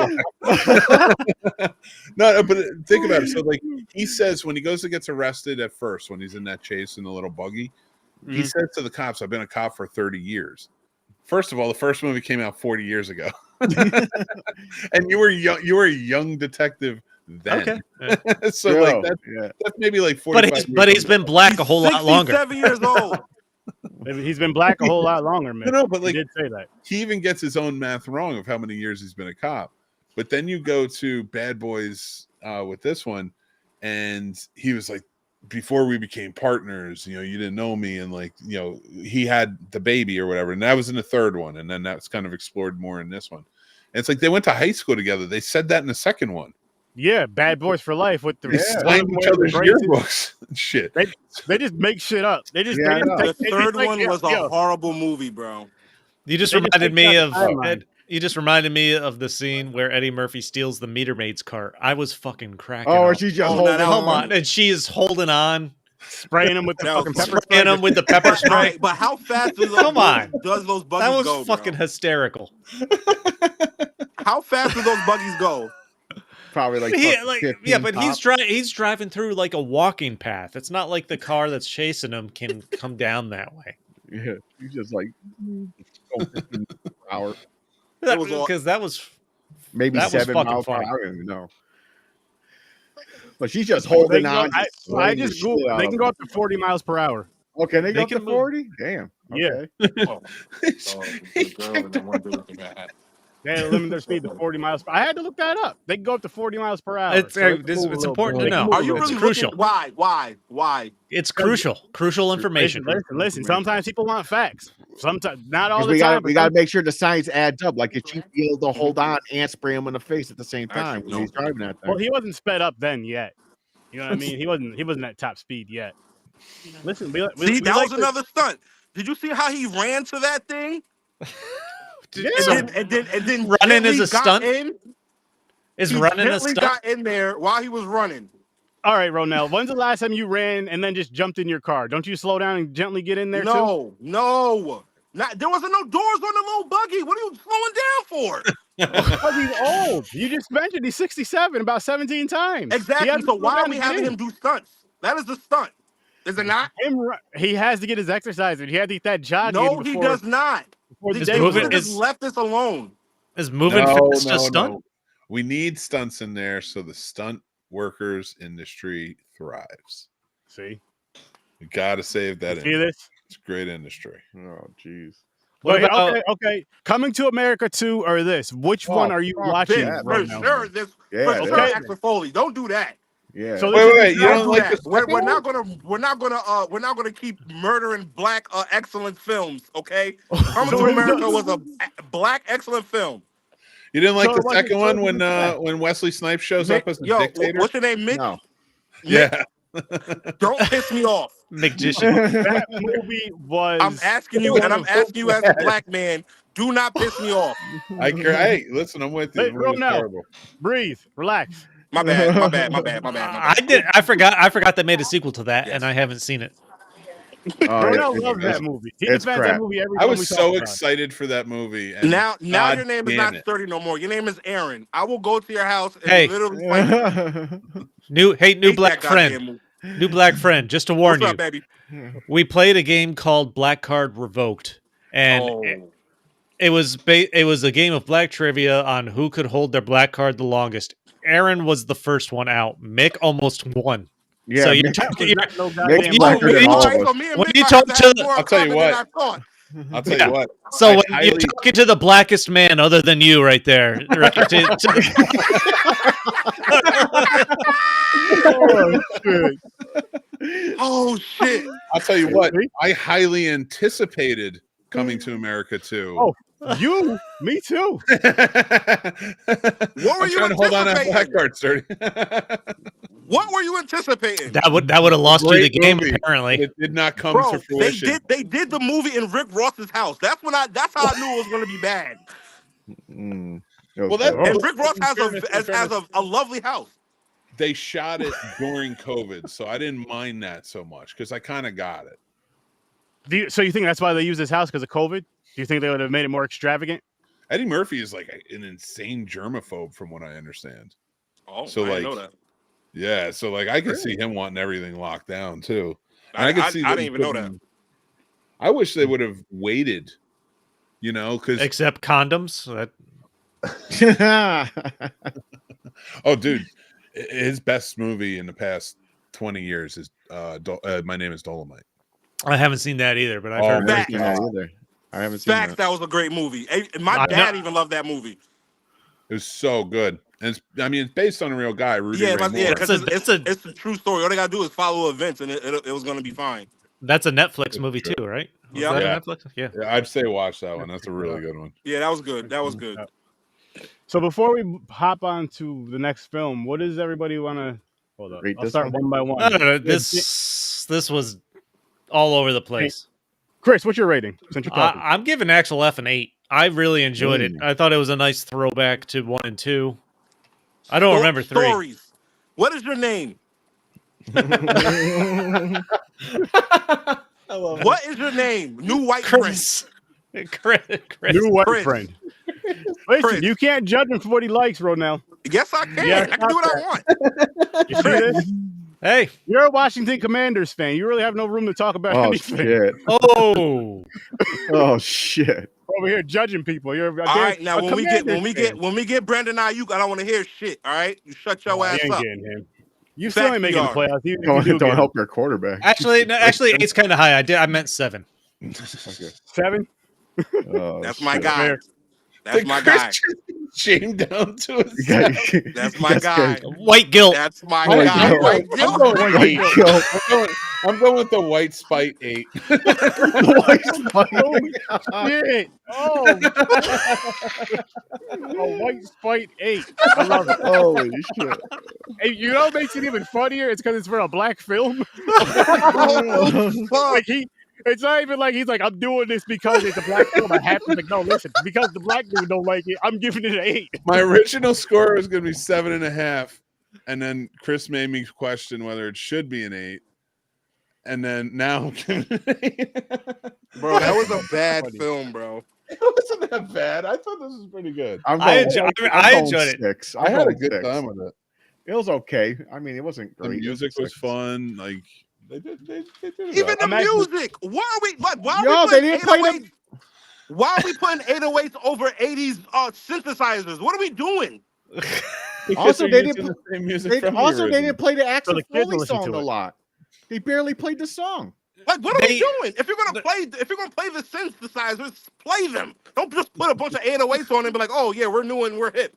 black. No, but think about it. So, like, he says when he goes and gets arrested at first, when he's in that chase in the little buggy, he says to the cops, "I've been a cop for 30 years." First of all, the first movie came out 40 years ago, and you were a young detective then. Okay. So that's maybe like 45. But he's been black a whole lot longer. 7 years old. He's been black a whole lot longer, man. No, but like, he did say that. He even gets his own math wrong of how many years he's been a cop. But then you go to Bad Boys with this one, and he was like, before we became partners, you didn't know me, and like, he had the baby or whatever, and that was in the third one, and then that's kind of explored more in this one. And it's like they went to high school together. They said that in the second one. Yeah, Bad Boys for Life with the they signed each other's yearbooks and shit. They just make shit up. They just the third one was a horrible movie, bro. You just reminded me of You just reminded me of the scene where Eddie Murphy steals the meter maid's cart. I was fucking cracking up. Or she's just holding on. And she is holding on. Spraying him with the fucking pepper spray. Spraying him with the pepper spray. Right, but how fast does those buggies go, That was fucking hysterical. How fast do those buggies go? Probably like but he's driving through like a walking path. It's not like the car that's chasing him can come down that way. Yeah, he's just like 15 hours. Because that was maybe that 7 was miles per funny. hour. I don't even know. But she's just holding on. I just Googled. They can go up to 40 miles per hour. Okay, they go up to 40? Damn. Okay. Yeah. They limit their speed to 40 miles per hour. I had to look that up. They can go up to 40 miles per hour. It's important to know. Are you It's really crucial. Why? It's crucial information. Listen. Sometimes people want facts. Sometimes, not all the we time. We got to make sure the science adds up. Like if you be able to hold on and spray him in the face at the same time when he's driving that thing. Well, he wasn't sped up then yet. You know what I mean? He wasn't at top speed yet. Listen, that was another stunt. Did you see how he ran to that thing? And then running is a stunt. Is running a stunt? Got in there while he was running. All right, Ronell. When's the last time you ran and then just jumped in your car? Don't you slow down and gently get in there too? No. There wasn't no doors on the little buggy. What are you slowing down for? Because he's old. You just mentioned he's 67 about 17 times. Exactly. So why are we having him do stunts? That is the stunt. Is it not? He has to get his exercise. He had to get that jog. No, he does not. They just left this alone. Is moving fast a stunt? No. We need stunts in there so the stunt workers industry thrives. See? We got to save that. See this? It's a great industry. Oh, jeez. Okay. Coming to America 2 or this? Which one are you watching? For sure. Axel Foley. Don't do that. Yeah. So wait. You don't like this? We're not gonna keep murdering black excellent films. Okay. Coming to America was a black excellent film. You didn't like the second one when Wesley Snipes shows up as a dictator? What's your name, Mick? No. Yeah. Don't piss me off. magician. That movie was. I'm asking you, and I'm asking you as a black man, do not piss me off. Hey, listen, I'm with you. Hey, The movie's Ronell. terrible. Breathe, relax. My bad. I forgot they made a sequel to that, Yes. and I haven't seen it. Ronell loves that movie. He it's defends crap. that movie every I time was we so talk about it. excited for that movie. And Now God your name is damn not it. sturdy no more. Your name is Aaron. I will go to your house and Hey. literally fight New hate black that goddamn friend. movie. New black friend. Just to warn What's you, up, baby? we played a game called Black Card Revoked, and it was a game of black trivia on who could hold their black card the longest. Aaron was the first one out. Mick almost won. Yeah, So you're Mick- talking. No When goddamn you- blacker when than you all talk- of us. So me and when Mick you might talk have to have to- more I'll tell you common than what. I thought. I'll tell Yeah. you what. So I when highly- you're talking to the blackest man other than you, right there, right, Oh, shit. Oh shit! I'll tell you what. See? I highly anticipated Coming to America too. Oh, you? Me too. What were I'm you trying to hold on to that anticipating? black card, sturdy. What were you anticipating? that would have lost you the Great game. movie. Apparently, It did not come Bro, to they fruition. did the movie in Rick Ross's house. That's how I knew it was going to be bad. Well, that- And Rick Ross has In fairness, a lovely house. They shot it during COVID, so I didn't mind that so much because I kind of got it. So you think that's why they use this house because of COVID? Do you think they would have made it more extravagant? Eddie Murphy is like an insane germaphobe, from what I understand. Oh, So, I didn't like, know that. Yeah, so like I could see him wanting everything locked down too. And I could see didn't them even know that. putting- I wish they would have waited, because except condoms. That oh, dude, his best movie in the past 20 years is My Name is Dolomite. I haven't seen that either, but I've Oh, heard. man. I've seen that either. I haven't seen Facts, that. that was a great movie. My I dad know. even loved that movie. It was so good, and it's based on a real guy, Rudy Yeah, Ray but, Moore. yeah, because That's a- it's a true story. All they gotta do is follow events, and it was gonna be fine. That's a Netflix movie too, right? Was Yeah. that Yeah. a Netflix? Yeah. Yeah, I'd say watch that one. That's a really good one. Yeah, that was good. That was good. So before we hop on to the next film, what does everybody want to hold up? Rate I'll this start one? one by one. I don't know. This was all over the place. Chris, what's your rating? Since you're talking, I'm giving Axel F an 8. I really enjoyed it. I thought it was a nice throwback to 1 and 2. I don't remember 3. Stories. What is your name? I love What is your name? New white friend. Chris. Chris. new white Chris. friend. Listen, Chris. you can't judge him for what he likes, Ronell. Yes, I can. Yeah, I can do what I want. You see this? Hey. You're a Washington Commanders fan. You really have no room to talk about Oh anything. shit! Oh. Oh shit! Over here judging people. You're All right, now when we get Brandon Ayuk, I don't want to hear shit. All right, you shut your ass you ain't up. getting him. You still ain't Facts making the we are. playoffs. Even if you do Don't get help your quarterback. Actually, 8's kind of high. I meant 7. Okay. 7. Oh, That's my shit. guy. Fair. That's my guy. Shame down to You his got- That's my guy. White guilt. That's my White guy. guilt. White I'm guilt. going with White 8. guilt. I'm going with the white spite 8. White spite. Shit. Oh. A white spite 8. I love it. Holy shit! Hey, you know what makes it even funnier? It's because it's for a black film. Fuck. Like it's not even like he's like, I'm doing this because it's a black film. I have to. Like, no, listen, because the black dude don't like it, I'm giving it an 8. My original score was going to be 7.5, and then Chris made me question whether it should be an 8, and then now I'm giving it an 8. Bro, that was a bad Funny. film, bro. It wasn't that bad. I thought this was pretty good. I'm I going- I I'm enjoyed going it. 6. I had a going good 6. time with it. It was okay. I mean, it wasn't The great. music It was 6. fun. Like they did it Even well. the I'm actually- music. Why are we? Why are Yo, we they putting didn't play 808s? Why are we putting 808s over 80s synthesizers? What are we doing? Because Also, they're they using didn't the same music They, from the also, they original. didn't play the Axel the kids will Foley listen song to a it. lot. They barely played the song. Like, what are we They- doing? If you're gonna play the synthesizers, play them. Don't just put a bunch of 808s on and be like, oh yeah, we're new and we're hip.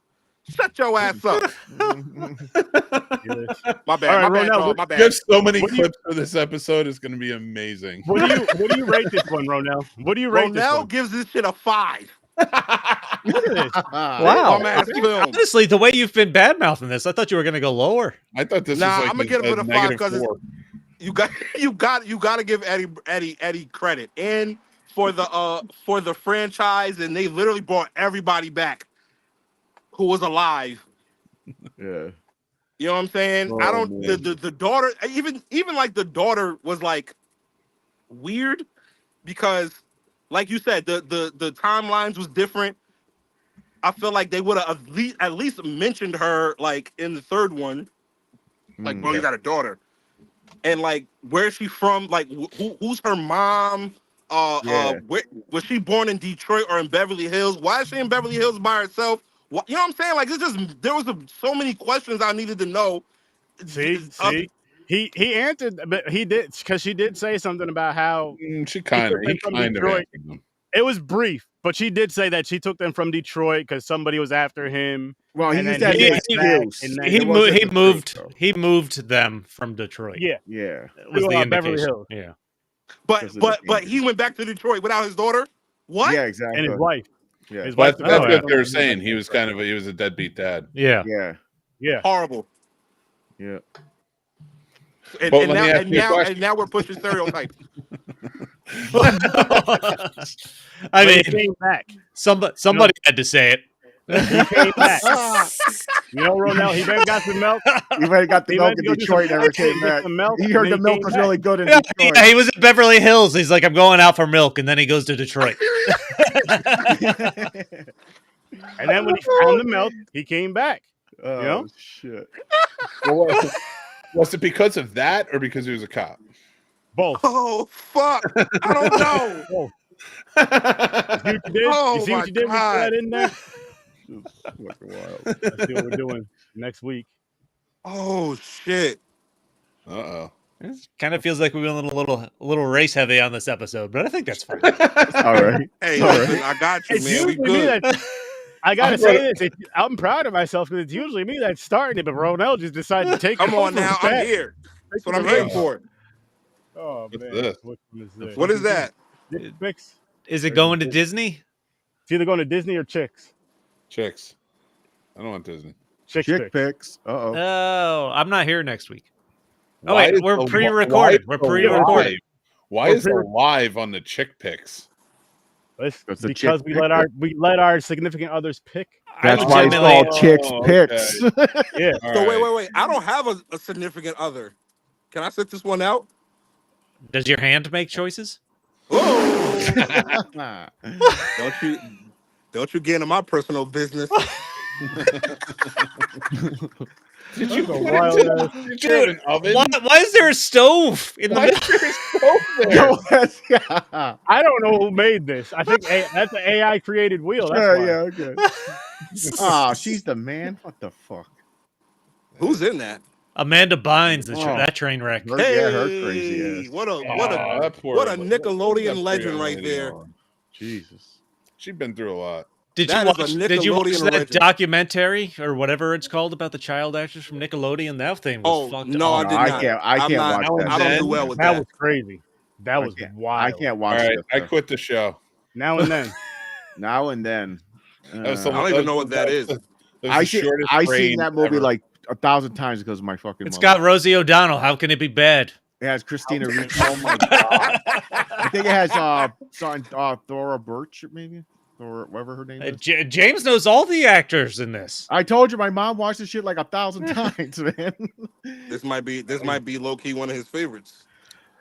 Shut your ass up. My bad, All right, my bad, Ronell, dog, my You have bad. so many What do you- clips for this episode. It's going to be amazing. What do you rate this one, Ronell? What do you rate this Ronell one? gives this shit a 5. Look at this. Wow. Dumbass film. Honestly, the way you've been bad mouthing this, I thought you were going to go lower. I thought this Nah, was like I'ma get it for the 5 negative because it's- 4. you got to give Eddie credit, and for the franchise, and they literally brought everybody back who was alive. Yeah. You know what I'm saying? Oh, I don't man. the daughter, even like the daughter was like weird because, like you said, the timelines was different. I feel like they would have at least mentioned her like in the third one. Like, bro, you got a daughter, and like, where's she from? Like, who's her mom? Where, was she born in Detroit or in Beverly Hills? Why is she in Beverly Hills by herself? What, you know what I'm saying? Like, it's just there was so many questions I needed to know. See, he answered, but he did because she did say something about how He took kind them of from answered Detroit. them. It was brief, but she did say that she took them from Detroit because somebody was after him. Well, he and used then that he as went an back, excuse. and then He It wasn't the truth, though. moved them from Detroit. yeah, Yeah. That was the to, Beverly indication. Hills. Yeah. but he went back to Detroit without his daughter. What? Yeah, exactly. and his wife. Yeah. His But wife. that's Oh, what they were saying. He was a deadbeat dad. Yeah. Yeah. yeah. Horrible. Yeah. And, But and, let now, me ask and, you a now, question. and now we're pushing stereotypes. I But mean, he came back. somebody had to say it. He came back. You know, Ronell, he went and got some milk. You might have got the He milk went in to go do some Detroit, never milk, came get back. some milk, He and heard then the he milk came was back. really good in Yeah, Detroit. yeah, he was at Beverly Hills. He's like, I'm going out for milk, and then he goes to Detroit. And then when he found the milk, he came back. Oh, know? shit. Well, was it because of that or because he was a cop? Both. Oh, fuck. I don't know. You see what you did? Oh, You see my what you did? We threw God. that in there. It's fucking wild. Let's see what we're doing next week. Oh, shit. Uh-oh. It kind of feels like we went a little race heavy on this episode, but I think that's fine. All right. Hey, All listen, right. I got you, It's man. We usually me good. that I gotta say this. I'm proud of myself because it's usually me that's starting it, but Ronell just decided to take Come over on now. with I'm that. here. That's what I'm Right. here for. Oh What's man, this? Which one is this? What is that? Mix. Is it going to Disney? It's either going to Disney or Chicks. Chicks. I don't want Disney. Chicks Chick picks. picks. Uh-oh. Oh, I'm not here next week. Oh Why wait, is we're the- pre-recorded. We're why is the pre-recorded. live- Why We're is the live on the chick picks? Because the chick we pick. let our significant others pick. That's I why it's legitimately- called Chicks Oh, Picks. Yeah. All So right. wait. I don't have a significant other. Can I sit this one out? Does your hand make choices? Oh, don't you get into my personal business. Did you That's a put wild it ass- in- did you have an oven? Why is there a stove in the Why middle? is there a stove there? Yo, that's, yeah. I don't know who made this. I think that's an AI created wheel. That's why. Yeah, okay. Oh, she's the man. What the fuck? Who's in that? Amanda Bynes, Oh. that train wreck. Her, yeah, her crazy ass. What Oh, a that poor- what a that Nickelodeon poor legend young right lady, there. oh. Jesus. She's been through a lot. Did That you is a watch? Did you watch Nickelodeon that legend. documentary or whatever it's called about the child actors from Nickelodeon? That thing was Oh fucked no, I up. did I not. can't- I I'm can't not- watch that I don't shit. do well with That that. was crazy. That was wild. I can't All watch right, that I stuff. quit the show. Now and then. Now and then. That was I don't even know what that is. I seen seen that movie like 1,000 times because of my fucking It's mother. got Rosie O'Donnell. How can it be bad? It has Christina Ricci. Oh my god. I think it has Thora Birch, maybe? Or whatever her name is. James knows all the actors in this. I told you my mom watched this shit like 1,000 times, man. This might be low key one of his favorites.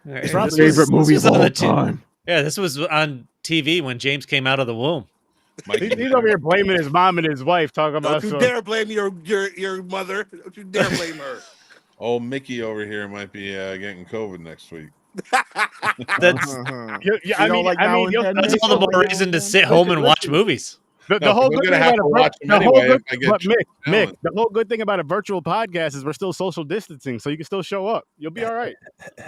It's This my was- favorite this movie was of on all the time. Yeah, this was on TV when James came out of the womb. He's over here blaming his mom and his wife, talking about Don't you dare blame your mother. Don't you dare blame her. Old Mickey over here might be getting COVID next week. That's Yeah, I mean, that's all the more reason to sit home and watch movies. The No, whole we're good gonna thing have about to a watch them the whole anyway good, if I get but Mick, talent. the whole good thing about a virtual podcast is we're still social distancing, so you can still show up. You'll be all right.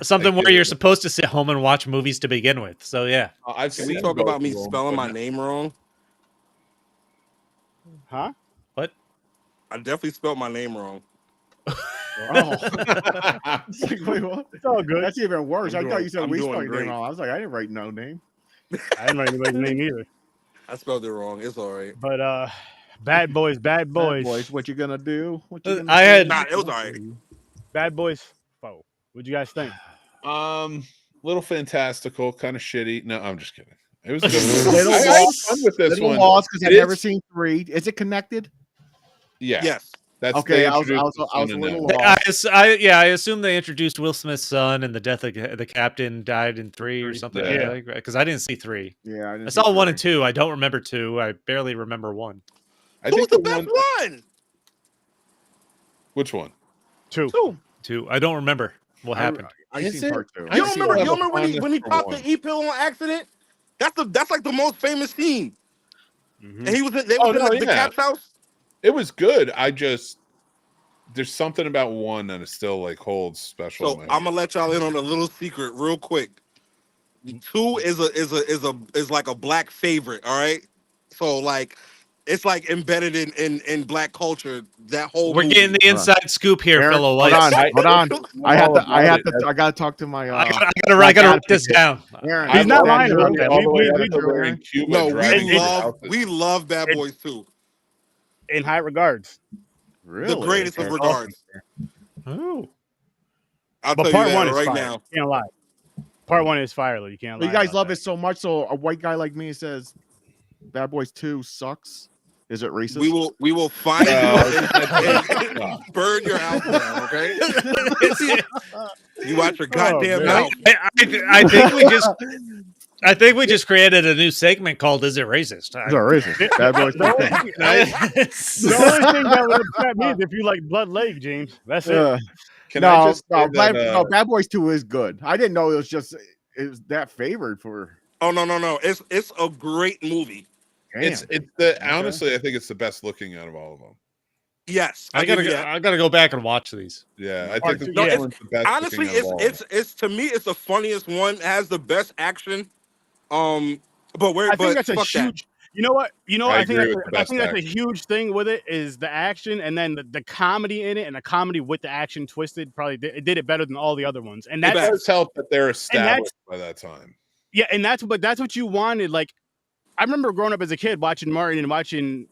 Something Thank where you. you're supposed to sit home and watch movies to begin with. So yeah, I've Can we seen talk both about me of them, spelling but my name wrong? Huh? what? I definitely spelled my name wrong. Oh. It's like, wait, what? It's all good. That's even worse. I'm I thought doing- you said I'm we doing spelled your name great. wrong. I was like, I didn't write no name. I didn't write anybody's name either. I spelled it wrong. It's all right. But bad boys, Bad boys, what you gonna do? What you gonna I do? had- Nah, it was all right. bad boys. Foe. What'd you guys think? Little fantastical, kind of shitty. No, I'm just kidding. It was a good movie. Little I had lost, fun with this little one. lost because I've It never is- seen 3. Is it connected? Yeah, Yes. that's Okay, they I was introduced the a son in little that. lost. I assume they introduced Will Smith's son, and the death of the captain died in 3 or something. Yeah. Yeah, because I didn't see 3. Yeah, I saw 1 and 2. I don't remember 2. I barely remember 1. I Who's think the best one? Which one? 2. 2. I don't remember what happened. I Is seen it? part 2. I You don't still remember? You have a don't remember when he fondness for popped one. the E-pill on accident? That's like the most famous scene. Mhm. And he was in, they was in like the yeah. Cap's house. It was good. There's something about 1 that is still like holds special. So in my I'm gonna let y'all in on a little secret real quick. 2 is like a black favorite. All right. So like it's like embedded in black culture. That whole We're movie. getting the inside scoop here, Aaron, fellow hold whites. on, hold on. I I gotta talk to my. I gotta write this down. Aaron, He's not that lying about movie- that. all the way We out to drew we're Aaron. in Cuba. No, driving through houses. we love Bad Boys too. In high regards. Really? The greatest of Okay. regards. Oh. I'll But tell part you 1 that is right fire. now. You can't lie. Part 1 is fire, though. You can't lie. You guys about love that. it so much, so a white guy like me says, "Bad Boys 2 sucks." Is it racist? We will find you No. and burn your house down, okay? You watch your goddamn man. mouth. I think we just created a new segment called "Is It Racist?" Is it racist? Bad Boys 2. The only thing that would upset me is if you like Blood Lake, James. That's it. Can I just say that, Bad Boys 2 is good. I didn't know it was that favored for. Oh no. It's a great movie. it's honestly, I think it's the best looking out of all of them. Yes. I gotta go back and watch these. Yeah, I Part think two, the yeah. best Honestly, looking out of all of them. it's to me it's the funniest one. It has the best action. But I think that's a fuck that. huge. You know what? I I think agree with the best that's a action. huge thing with it is the action, and then the comedy in it, and the comedy with the action twisted probably did it better than all the other ones. And It that's does help that they're established by that time. yeah, and that's what you wanted. Like I remember growing up as a kid watching Martin and watching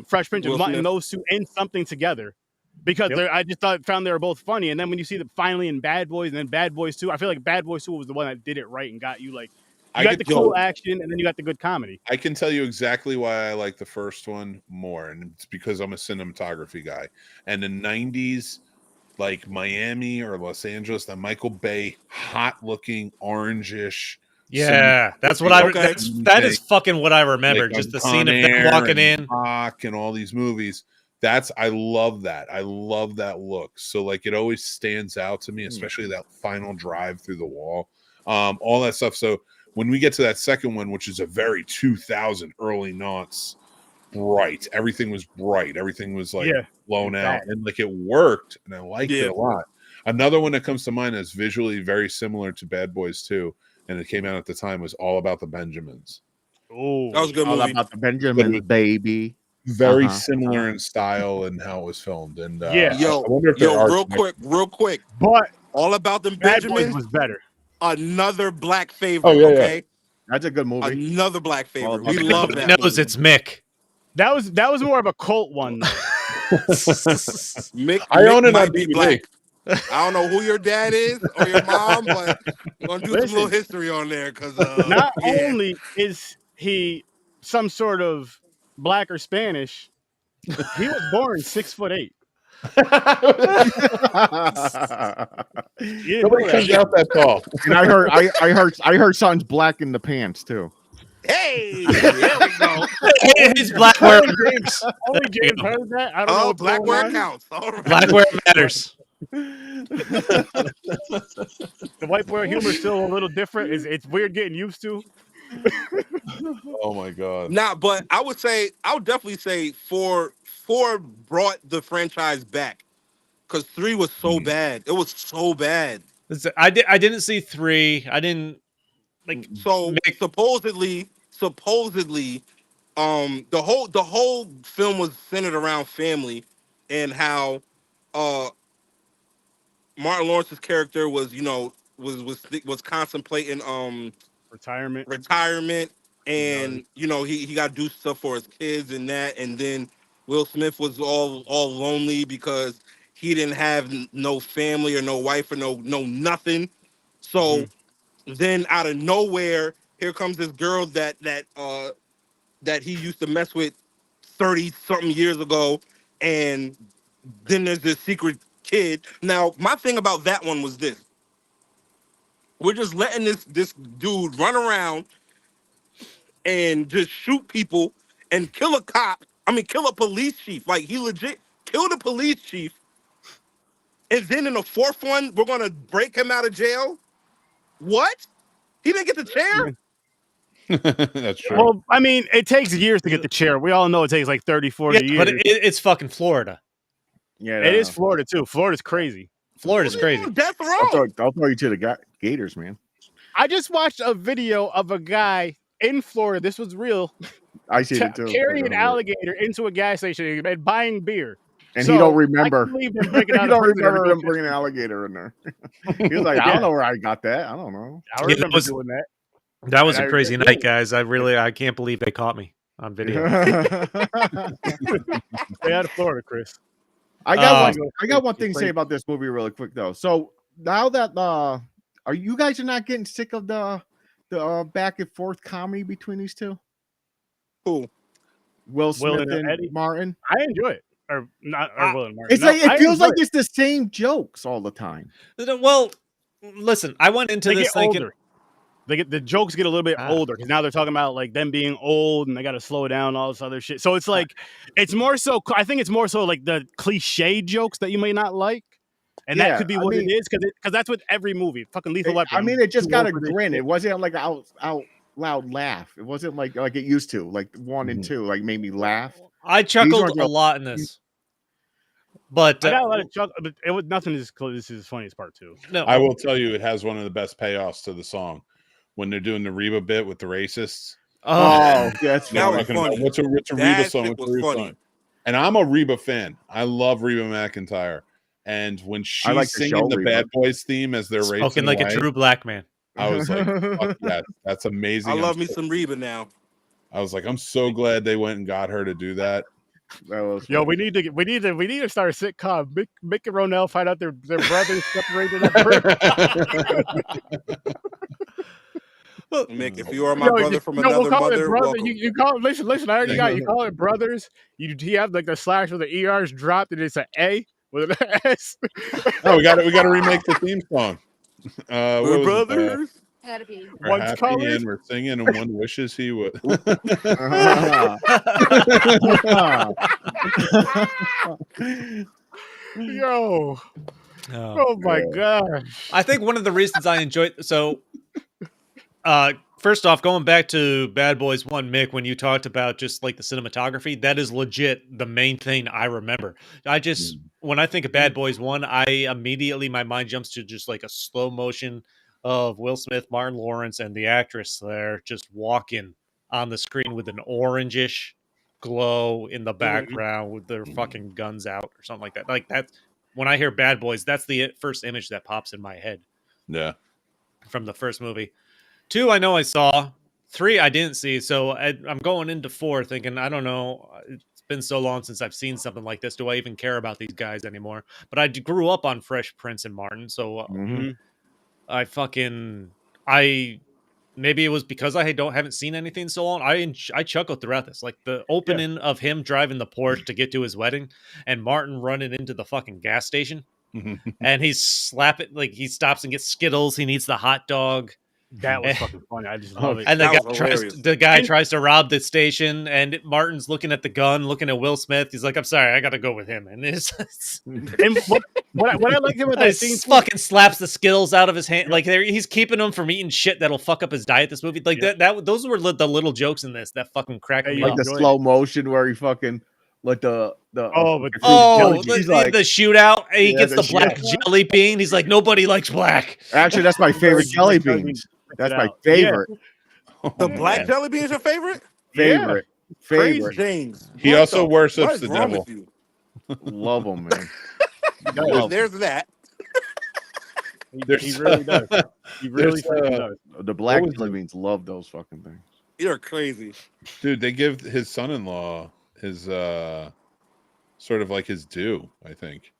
Fresh Prince and Will wanting Smith. those two in something together. Because I just found they were both funny, and then when you see them finally in Bad Boys and then Bad Boys 2, I feel like Bad Boys 2 was the one that did it right and got you like you got the cool action, and then you got the good comedy. I can tell you exactly why I like the first one more, and it's because I'm a cinematography guy. And the 90s, like Miami or Los Angeles, the Michael Bay, hot-looking, orangish. Yeah, that's what that is fucking what I remember. Like just the Con scene of them Air walking and in. Hawk and all these movies. I love that. I love that look. So like it always stands out to me, especially that final drive through the wall, all that stuff. So when we get to that second one, which is a very 2000 early noughts, bright, everything was bright, everything was like blown out, and like it worked, and I liked it a lot. Another one that comes to mind that's visually very similar to Bad Boys 2, and it came out at the time, was All About the Benjamins. Oh, that was a good All movie. About the Benjamin, baby. Very similar in style and how it was filmed. And I wonder if real quick. But All About Them Bad Boys Benjamins was better. Another black favorite. Oh, yeah, okay, that's a good movie. Another black favorite. We Everybody love that. knows movie. it's Mick. That was more of a cult one. Mick, I own it might on be DVD. black. I don't know who your dad is or your mom, but we're gonna do some little history on there because not only is he some sort of black or Spanish, he was born 6'8". Nobody comes out that tall. And I heard son's black in the pants too. hey, there we go. His black wear Only James heard that. I don't know. Oh, what's black going wear on. counts. All right. black wear matters. The white boy humor is still a little different. It's weird getting used to. Oh my god. Nah, but I would definitely say four brought the franchise back because 3 was so bad. It was so bad. I didn't see 3. I didn't like. So supposedly, the whole film was centered around family and how Martin Lawrence's character was was contemplating retirement, and he got to do stuff for his kids and that, and then Will Smith was all lonely because he didn't have no family or no wife or no nothing. So then out of nowhere, here comes this girl that he used to mess with 30 something years ago, and then there's this secret kid. Now, my thing about that one was this. We're just letting this dude run around and just shoot people and kill a cop. I mean, kill a police chief. Like, he legit killed a police chief. And then in the fourth one, we're going to break him out of jail? What? He didn't get the chair? That's true. Well, I mean, it takes years to get the chair. We all know it takes like 30, 40 years. But it's fucking Florida. Yeah, It is Florida too. Florida's crazy. Florida's crazy. Death I'll row. throw you to the Gators, man. I just watched a video of a guy in Florida. This was real. I see it too. Carrying an alligator into a gas station and buying beer. And So, he don't I remember. can't believe them breaking He out don't a prison to remember go him bringing an alligator in there. He was like, I Yeah. don't know where I got that. I don't know. I Yeah, remember doing that. That was And a I crazy did night, it. guys. I can't believe they caught me on video. Stay out of Florida, Chris. I got one thing to say Crazy. about this movie really quick though. So now that are you guys are not getting sick of the back and forth comedy between these two? Who? Will Smith and and Eddie? Martin. I enjoy it. Or not or Will and Martin. It's No, like I it feels enjoy like it's the same jokes all the time. Well, listen, I went into They this get thinking older. The jokes get a little bit older because now they're talking about like them being old and they got to slow down all this other shit. So it's like it's more so. I think it's more so like the cliche jokes that you may not like, and Yeah, that could be I what mean- it is because that's with every movie. Fucking Lethal Weapon. I mean, it just Too got old a for this grin. shit. It wasn't like out loud laugh. It wasn't like it used to. Like one and two, like made me laugh. I chuckled ones a are- lot in this. But I got a lot of chuckle, but it was nothing as close. This is funny as part two. no, I will tell you, it has one of the best payoffs to the song when they're doing the Reba bit with the racists. Oh, that's That was funny. Talking about, funny. What's a Reba That song? shit What's a was Reba funny. song? And I'm a Reba fan. I love Reba McEntire. And when she's like the singing show the Reba. Bad Boys theme as they're racing spoken like away, a true black man. I was like, fuck yeah, that's amazing. I love I'm me so- some Reba now. I was like, I'm so glad they went and got her to do that. That was Yo, funny. we need to start a sitcom. Mick and Ronell find out their brothers separated at birth. Mick, if you are my Yo, brother from no, another we'll call it mother, brother. welcome. You call it. Listen. I already got it. You call it brothers. You have like the slash where the ER's dropped and it's an A with an S. Oh, we got to remake the theme song. We're what was it? brothers. I gotta pee. We're One's happy colored. and we're singing, and one wishes he would. Yo, Oh. oh my gosh. I think one of the reasons I enjoyed first off, going back to Bad Boys 1, Mick, when you talked about just like the cinematography, that is legit the main thing I remember. When I think of Bad Boys 1, I immediately, my mind jumps to just like a slow motion of Will Smith, Martin Lawrence, and the actress there just walking on the screen with an orangish glow in the background with their fucking guns out or something like that. Like that's when I hear Bad Boys, that's the first image that pops in my head Yeah. from the first movie. 2, I know I saw. 3, I didn't see. So I'm going into 4 thinking, I don't know. It's been so long since I've seen something like this. Do I even care about these guys anymore? But I grew up on Fresh Prince and Martin. So maybe it was because I haven't seen anything in so long. I chuckled throughout this. Like the opening of him driving the Porsche to get to his wedding and Martin running into the fucking gas station. And he's slapping, like he stops and gets Skittles. He needs the hot dog. That was fucking funny. I just love it. And That was hilarious. the guy tries to rob the station, and Martin's looking at the gun, looking at Will Smith. He's like, "I'm sorry, I got to go with him." And And what I liked about that scene, fucking slaps the Skittles out of his hand. Like he's keeping him from eating shit that'll fuck up his diet. This movie, like those were the little jokes in this that fucking cracked me Yeah, up. Like the enjoy slow motion where he fucking like the Oh, he's the like, shootout. He Yeah, gets the the black jelly bean. He's like, nobody likes black. actually that's my favorite jelly beans. That's my favorite. The black jelly bean is your favorite? Favorite. Favorite. James. He what also the- worships what is the wrong devil. with you? Love them, man. There's that. he really does. He really freaking does. The black What was jelly beans love those fucking things. You're crazy. Dude, they give his son-in-law his sort of like his due, I think.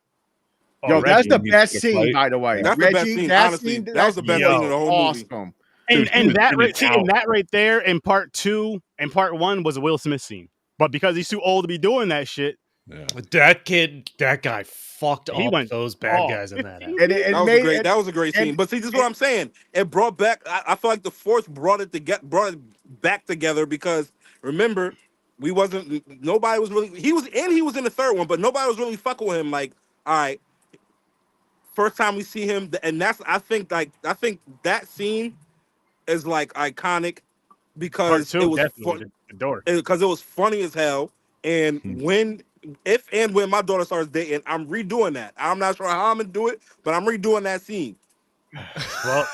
Yo, that's Reggie. the He best took a scene, flight. by the way. That's the Reggie, best scene, that honestly. scene, That was the best scene in the whole movie. awesome. Dude, he And was that in right, and see, and out. that right there in part 2 and part 1 was a Will Smith scene. But because he's too old to be doing that shit, Yeah. That guy fucked He up went those bad off. guys in that. 15 And it That was made a great. it, That was a great scene. and- But see, this is what I'm saying. It brought back. I feel like the Force brought it back together because remember, we wasn't. Nobody was really. He was in the third one, but nobody was really fucking with him. Like, all right, first time we see him, and that's. I think that scene is like iconic part because 2, it was definitely the door. because it was funny as hell. And when my daughter starts dating, I'm redoing that. I'm not sure how I'm gonna do it, but I'm redoing that scene. Well,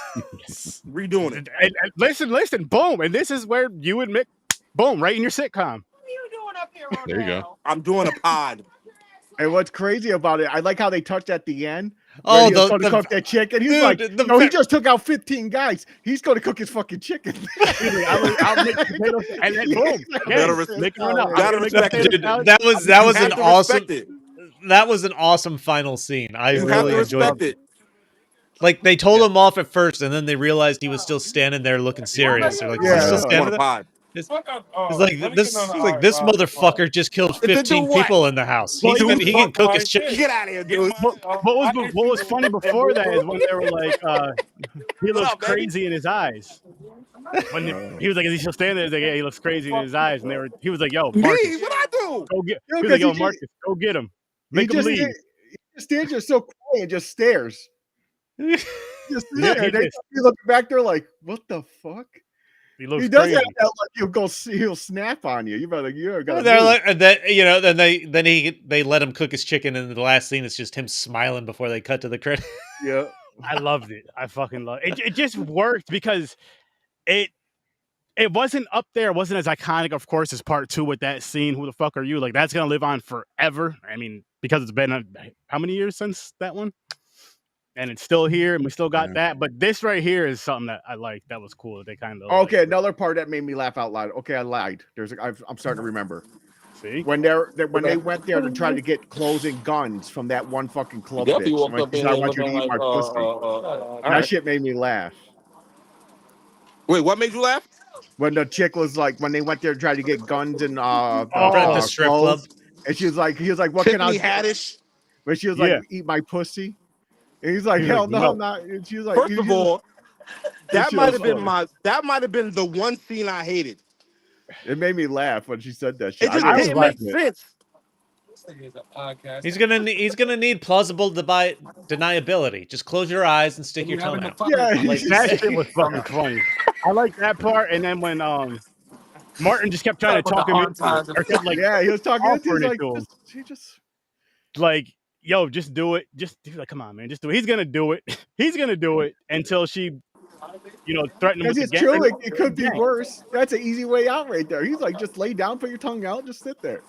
Redoing it. and listen, boom, and this is where you and Mick, boom, right in your sitcom. What are you doing up here, There you go. I'm doing a pod. and what's crazy about it, I like how they touched at the end. Oh, He was going to cook that chicken. He's dude, like, the no, he fa- just took out 15 guys. He's going to cook his fucking chicken. I'll make potatoes, and then boom, Gotta yes, make it run up. gotta I'll make respect potato it. Dude, salad. that was You an have to awesome. respect it. That was an awesome final scene. I You have really to enjoyed respect it. it. Like they told him off at first, and then they realized he was still standing there looking serious. They're like, Yeah, "Is he still yeah. I'm on standing a there?" pod. He's like, this motherfucker just killed To do 15 what? people in the house. Well, He can cook his chicken. Get out of here, dude. What was funny before that is when they were like, he looks up, baby? crazy in his eyes. When he was like, is he still standing there? He's like, yeah, he looks crazy in his eyes. And he was like, yo, Me? Marcus, What I do? go get. Yeah, He was like, 'cause yo, he Marcus, go get him. He Make him just, leave. he just stands there so quiet and just stares. Just Yeah, there. he And they just- be looking back there like, what the fuck? He looks He does crazy. have that like he'll snap on you. You better you gotta They're move. like, and then they let him cook his chicken, and the last scene is just him smiling before they cut to the credit. Yeah. I loved it. I fucking loved it. It just worked because it wasn't up there. It wasn't as iconic, of course, as part 2 with that scene. Who the fuck are you? Like that's gonna live on forever. I mean, because it's been how many years since that one, and it's still here, and we still got that. But this right here is something that I like. That was cool. That they kind of Okay, another part that made me laugh out loud. Okay, I lied. I'm starting to remember see. when they went there to try to get clothes and guns from that one fucking club Definitely bitch. walked When up she in said, I here want you to looking eat like, my pussy. all That right. shit made me laugh. Wait, what made you laugh? When the chick was like, when they went there to try to get guns and The strip club. clothes, and he was like, what can Tiffany I? Haddish. But she was Yeah. like, eat my pussy. And he's like, He's hell like, no, no. I'm not. And she was like, First of all, that shit might was have been funny. that might have been the one scene I hated. It made me laugh when she said that shit. It just I was didn't make laughing. sense. He's gonna need plausible deniability. Just close your eyes and stick your tongue out. Yeah, Like that shit was fucking funny. I like that part. And then when Martin just kept trying to talk him into it, or kept like yeah, he was talking. offering He's it like, to him. he just. like, yo, just do it. He's like, come on, man, just do it. He's gonna do it. He's gonna do it until she, threatened him Because with it's the true, gang. it could be worse. That's an easy way out right there. He's like, just lay down, put your tongue out, just sit there.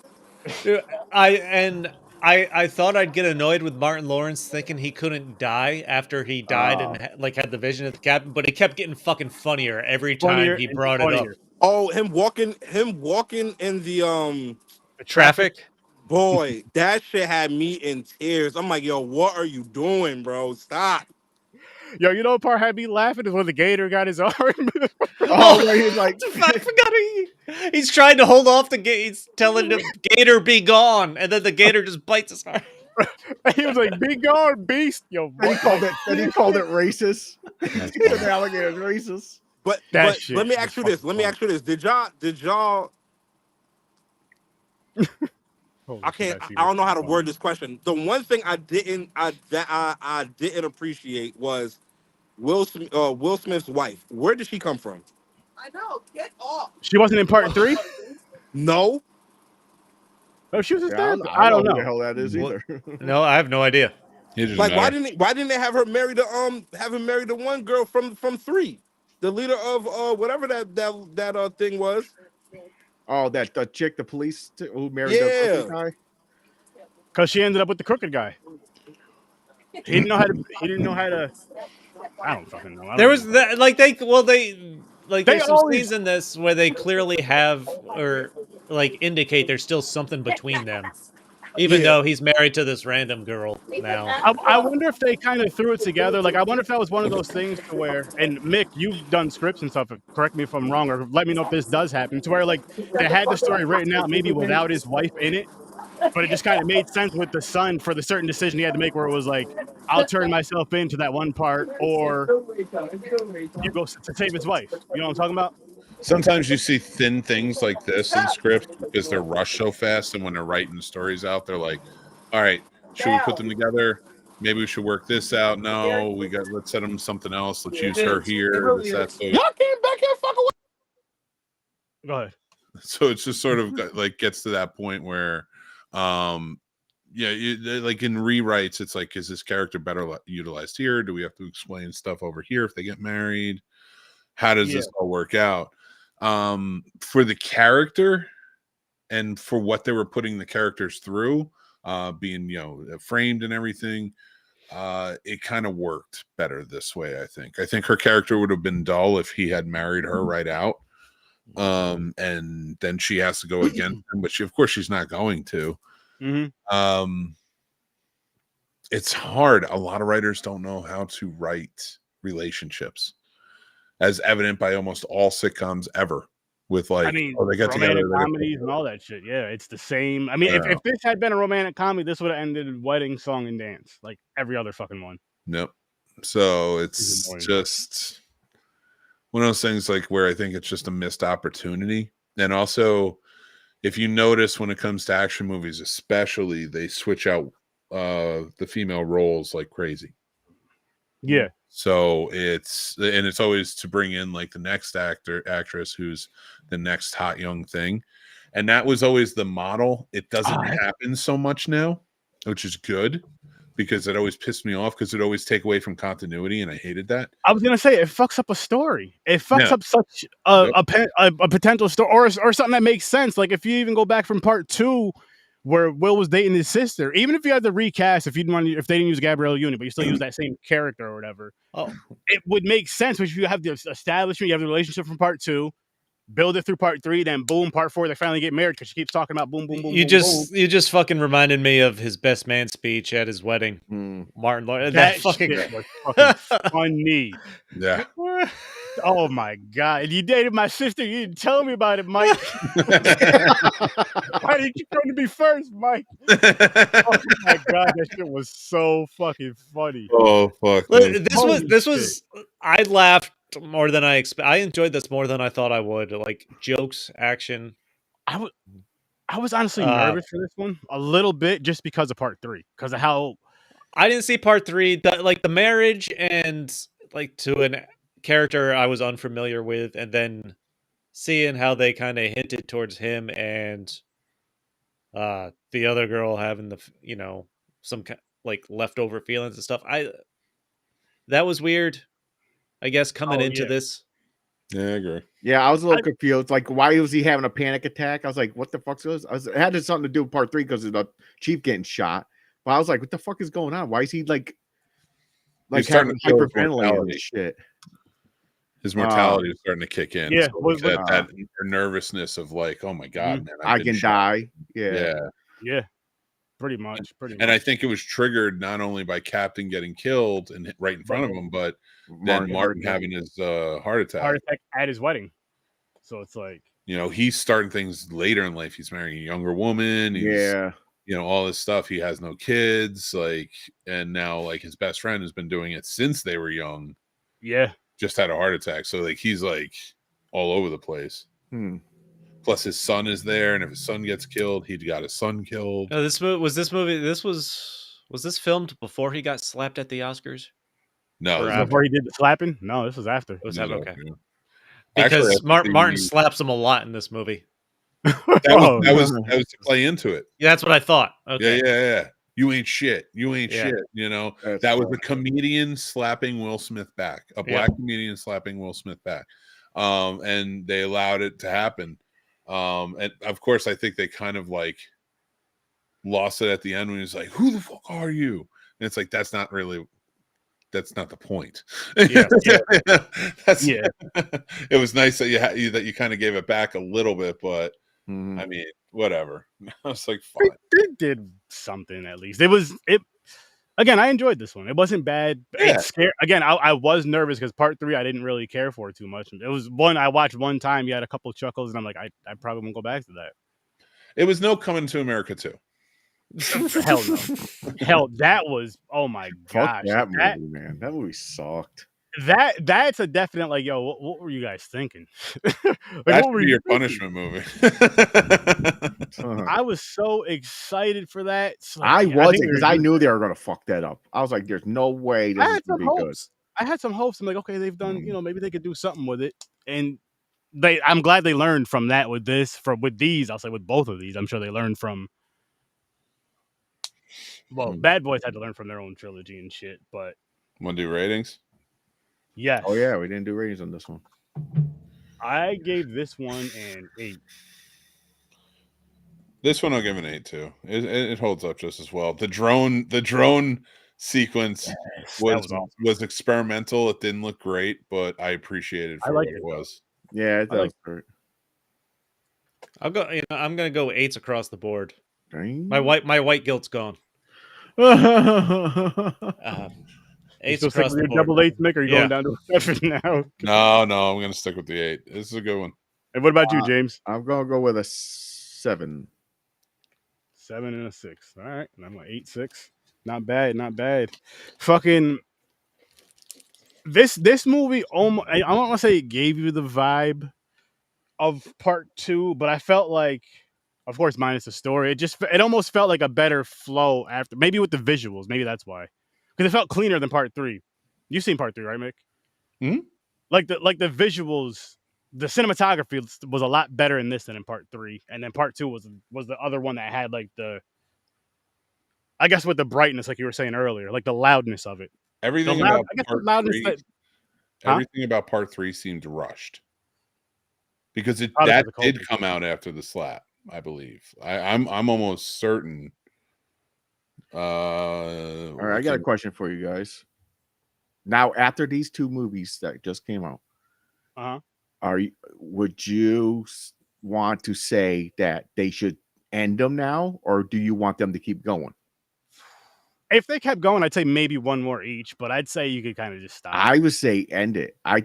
Dude, I thought I'd get annoyed with Martin Lawrence thinking he couldn't die after he died and had the vision of the captain, but it kept getting fucking funnier every time Funnier he and brought it up. funnier. Oh, him walking in the The traffic. boy, that shit had me in tears. I'm like, yo, what are you doing, bro? Stop. Yo, you know what part had me laughing is when the gator got his arm. Oh, where he's like, I forgot he's trying to hold off the gate. He's telling the gator be gone, and then the gator just bites his arm. He was like, "Be gone, beast!" Yo, and he called it racist. He said the alligator's racist. But That shit let me was ask you this. fucking Let me ask you this. Did y'all I can't. I don't know how to word this question. The one thing I didn't appreciate was Will Smith's wife. Where did she come from? I know. Get off. She wasn't in part 3. No. Oh, she was just Yeah, there. I I don't who the know. hell that is What? either. No, I have no idea. He just Like why matter. didn't they have her marry the one girl from 3, the leader of whatever that thing was. Oh, that the chick, the police who married Yeah. the other guy. Because she ended up with the crooked guy. He didn't know how to. I don't fucking know. There was that, there's some always- scenes in this where they clearly have or indicate there's still something between them. Even Yeah. though he's married to this random girl now. I wonder if they kind of threw it together. Like, I wonder if that was one of those things to where, and Mick, you've done scripts and stuff. Correct me if I'm wrong, or let me know if this does happen. To where, like, they had the story written out, maybe without his wife in it, but it just kind of made sense with the son for the certain decision he had to make, where it was like, I'll turn myself into that one part, or you go to save his wife. You know what I'm talking about? Sometimes you see thin things like this in scripts because they're rushed so fast, and when they're writing stories out, they're like, all right, should we put them together? Maybe we should work this out. No, let's set them something else. Let's use her here. This, that, so, Y'all came back here fucking with. Go ahead. so it's just sort of like gets to that point where yeah, like in rewrites, it's like, is this character better utilized here? Do we have to explain stuff over here if they get married? How does this all work out? For the character and for what they were putting the characters through, being, framed and everything, it kind of worked better this way. I think her character would have been dull if he had married her right out. And then she has to go against him, but of course she's not going to. It's hard. A lot of writers don't know how to write relationships, as evident by almost all sitcoms ever. With like, they got together, comedies and all that shit. Yeah, it's the same. I mean, if this had been a romantic comedy, this would have ended in wedding, song, and dance, like every other fucking one. Nope. So it's just one of those things, like, where I think it's just a missed opportunity. And also, if you notice, when it comes to action movies, especially, they switch out the female roles like crazy. Yeah. So it's always to bring in like the next actress who's the next hot young thing. And that was always the model. It doesn't happen so much now, which is good, because it always pissed me off, because it always take away from continuity, and I hated that. I was gonna say, it fucks up a story. It fucks up such a potential story, or something that makes sense. Like, if you even go back from part 2, where Will was dating his sister, even if you had to recast, if they didn't use Gabrielle Union, but you still use that same character or whatever, it would make sense. But if you have the establishment, you have the relationship from part 2, build it through part 3, then boom, part 4, they finally get married, because she keeps talking about boom, boom, boom. You just fucking reminded me of his best man speech at his wedding. Martin Lawrence. That fucking was fucking funny. Yeah. Oh my god! You dated my sister. You didn't tell me about it, Mike. Why did you come to me first, Mike? Oh my god, that shit was so fucking funny. Oh fuck! This was. I laughed more than I expect. I enjoyed this more than I thought I would. Like, jokes, action. I was honestly nervous for this one a little bit, just because of part 3, because of how I didn't see part 3. The marriage, and like, to an character I was unfamiliar with, and then seeing how they kind of hinted towards him and the other girl having the some like leftover feelings and stuff. That was weird, I guess, coming into this. Yeah, I agree. Yeah, I was a little confused. Like, why was he having a panic attack? I was like, what the fuck's this? It had something to do with part 3 because of the chief getting shot. But I was like, what the fuck is going on? Why is he like having hyperventilating and shit? His mortality is starting to kick in. Yeah, so that nervousness of like, oh my god, man, I can die. Yeah, pretty much. And I think it was triggered not only by Captain getting killed and right in front of him, but then Martin having his heart attack at his wedding. So it's like, he's starting things later in life. He's marrying a younger woman. He's, all this stuff. He has no kids, and now like his best friend has been doing it since they were young. Yeah. Just had a heart attack, so like he's like all over the place. Plus his son is there, and if his son gets killed, he got his son killed. No, this was filmed before he got slapped at the Oscars? No, before he did the slapping. No, this was after. It was after. Okay, yeah. because Actually, Martin slaps him a lot in this movie. That was to play into it. Yeah, that's what I thought. Okay. Yeah. You ain't shit. You ain't shit. That was a comedian slapping Will Smith back. A black comedian slapping Will Smith back. And they allowed it to happen. And of course, I think they kind of like lost it at the end when he was like, "Who the fuck are you?" And it's like, that's not the point. It was nice that you kind of gave it back a little bit, but I mean, whatever. I was like, fine. It did something at least. It. Again, I enjoyed this one. It wasn't bad. Yeah. It's scary. Again, I was nervous because part 3 I didn't really care for too much. It was one I watched one time. You had a couple of chuckles, and I'm like, I probably won't go back to that. It was no Coming to America 2. Hell no. Hell, that was, oh my Fuck gosh. that movie, man. That movie sucked. That's a definite like, yo, what were you guys thinking? Like, That what were should be you your thinking? punishment movie. I was so excited for that. It's like, I yeah, wasn't think we because were I good. knew they were gonna fuck that up. I was like, "There's no way this I is had gonna some be good." hopes. I had some hopes. I'm like, okay, they've done, maybe they could do something with it. And I'm glad they learned from that with this, with these, I'll say with both of these. I'm sure they learned from, well, Bad Boys had to learn from their own trilogy and shit, but Want to do ratings? yes. Oh yeah, we didn't do ratings on this one. I gave this one an 8. This one I'll give an 8 too. It holds up just as well. The drone sequence Yes, was that was awesome. was experimental. It didn't look great, but I appreciated I for like what it it, was. Yeah, it I like does. I'll go. I'm gonna go 8s across the board. Dang. My white guilt's gone. You 8s still stick across with the your board. double 8s, Mick, or are you Yeah. going down to 7 now? No, I'm gonna stick with the 8. This is a good one. And what about you, James? I'm gonna go with a 7. 7 and a 6. All right. And I'm like 8-6. Not bad, not bad. Fucking this movie almost, I don't want to say it gave you the vibe of part 2, but I felt like, of course, minus the story, it almost felt like a better flow after, maybe with the visuals, maybe that's why. Because it felt cleaner than part 3. You've seen part 3, right, Mick? Mhm. Like the visuals, the cinematography was a lot better in this than in part 3, and then part 2 was the other one that had like I guess with the brightness, like you were saying earlier, like the loudness of it. Everything loud- about I guess the part loudness 3, that- Huh? everything about part 3 seemed rushed because Probably that 'cause of did COVID. come out after the slap. I believe. I'm almost certain. All right, I got a question for you guys. Now, after these 2 movies that just came out, would you want to say that they should end them now, or do you want them to keep going? If they kept going, I'd say maybe one more each, but I'd say you could kind of just stop. I would say end it. I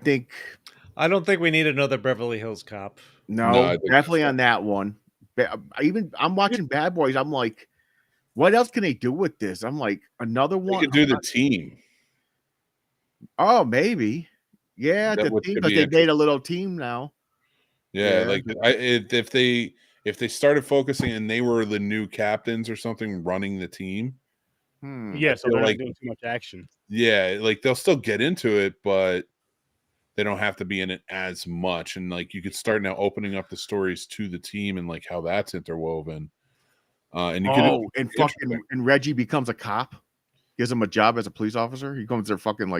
don't think we need another Beverly Hills Cop. No, I think definitely that's on that one. I'm watching Bad Boys. I'm like, what else can they do with this? I'm like, another They one. could do the team. Oh, maybe. Yeah, That the would team, could because be they made a little team now. Yeah, Yeah. like if they started focusing and they were the new captains or something running the team. Yeah, so feel they're like- not doing too much action. Yeah, like they'll still get into it, but they don't have to be in it as much. And like you could start now opening up the stories to the team and like how that's interwoven. And you And fucking and Reggie becomes a cop, gives him a job as a police officer. He becomes their fucking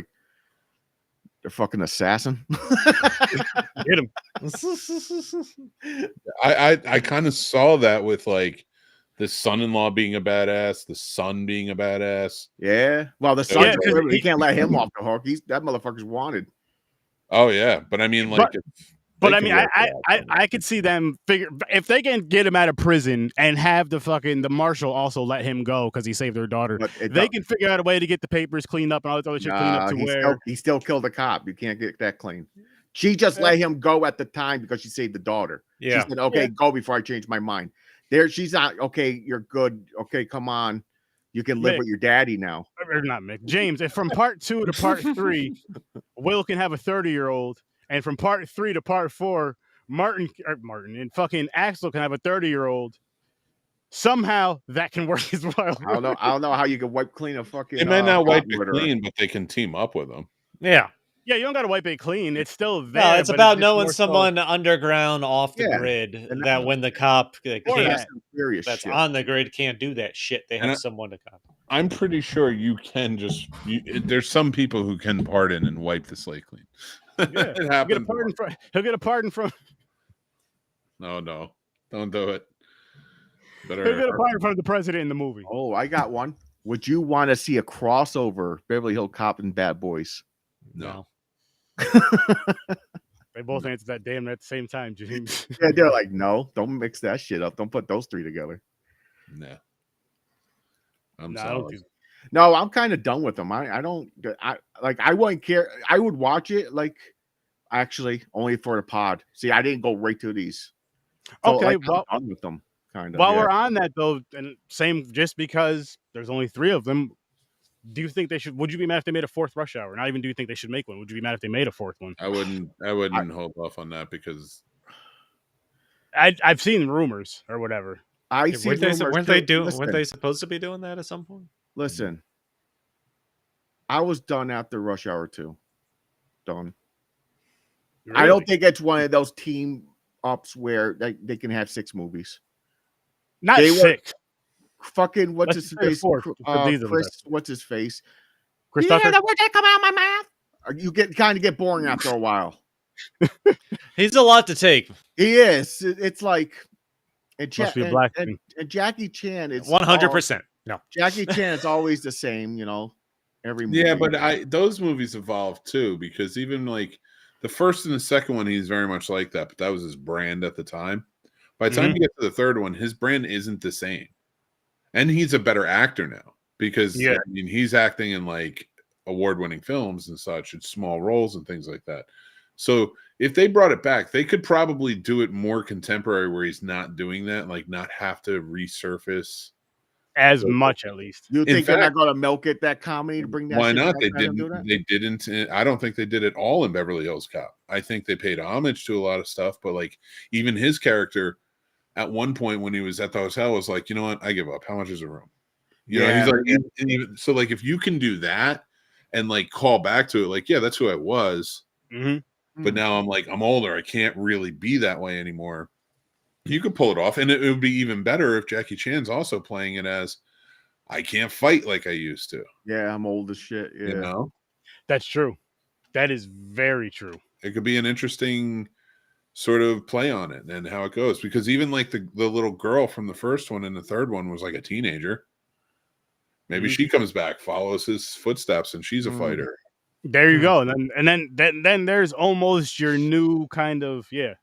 assassin. Hit him. I kind of saw that with like the son-in-law being a badass, the son being a badass. Yeah. Well, the Yeah, son's a 'cause criminal. He can't let him off the hook. That motherfucker's wanted. Oh yeah, but I mean, like, But I mean, I could see them figure if they can get him out of prison and have the marshal also let him go because he saved their daughter. But They can figure out a way to get the papers cleaned up and all this other shit cleaned up to where he still killed a cop. You can't get that clean. She just let him go at the time because she saved the daughter. Yeah. She said, "Okay, go before I change my mind." She's not okay. You're good. Okay, come on. You can live Mick. with your daddy now. or not Mick James. If from part 2 to part 3, Will can have a 30-year-old, and from part 3 to part 4, Martin and fucking Axel can have a 30-year-old. Somehow that can work as well. I don't know how you can wipe clean a fucking. They may not wipe it murderer. clean, but they can team up with them. Yeah. Yeah, you don't got to wipe it clean. It's still there. No, it's but about just knowing more so- someone underground off the Yeah, grid and that when the cop Fast and Furious that's shit. on the grid can't do that shit. They And have someone to cop. I'm pretty sure you can there's some people who can pardon and wipe the slate clean. Yeah, It he'll get a happens. pardon from. He'll get a pardon from. No, don't do it. He'll get a Better. pardon from the president in the movie. Oh, I got one. Would you want to see a crossover Beverly Hills Cop and Bad Boys? No. They both answered that damn at the same time, James. Yeah, they're like, no, don't mix that shit up. Don't put those 3 together. No. I'm No, I don't solid. think. No, I'm kind of done with them. I don't. I wouldn't care. I would watch it actually only for the pod. See, I didn't go right to these. So, Okay, I'm well, done with them. Kind of. while Yeah. we're on that though, and same, just because there's only 3 of them, do you think they should? Would you be mad if they made a 4th Rush Hour? Not even do you think they should make one? Would you be mad if they made a 4th one? I wouldn't hold off on that because I've seen rumors or whatever. I see. Weren't they Listen, supposed to be doing that at some point? listen. I was done after Rush Hour 2. Done. I don't think it's one of those team ups where they can have 6 movies. Not they were- 6. Fucking what's Let's his say face? 4 for these of Chris. What's his face? Chris Yeah, Tucker? that word that come out of my mouth. You kind of get boring after a while. He's a lot to take. He is. It's like and, Must be a black and thing. Jackie Chan. It's 100%. No. Jackie Chan is always the same. Every movie. yeah, but those movies evolved too because even like the first and the second one, he's very much like that, but that was his brand at the time. By the time you get to the third one, his brand isn't the same, and he's a better actor now because Yeah. I mean he's acting in like award-winning films and such, and small roles and things like that. So if they brought it back, they could probably do it more contemporary, where he's not doing that, like not have to resurface As much, at least. You In think they're not fact- going to milk it that comedy to bring that? Why shit not? back? They Let them do didn't. that? They didn't. I don't think they did it all in Beverly Hills Cop. I think they paid homage to a lot of stuff, but like even his character, at one point when he was at the hotel, was like, you know what? I give up. How much is a room? You know, he's like, and even, so like if you can do that and like call back to it, like, yeah, that's who I was, Mm-hmm. but now I'm like, I'm older. I can't really be that way anymore. You could pull it off, and it would be even better if Jackie Chan's also playing it as, I can't fight like I used to. Yeah, I'm old as shit. Yeah. You know, That's true. That is very true. it could be an interesting sort of play on it and how it goes, because even like the little girl from the first one and the third one was like a teenager. Maybe she comes back, follows his footsteps, and she's a fighter. There you go. And then there's almost your new kind of Yeah.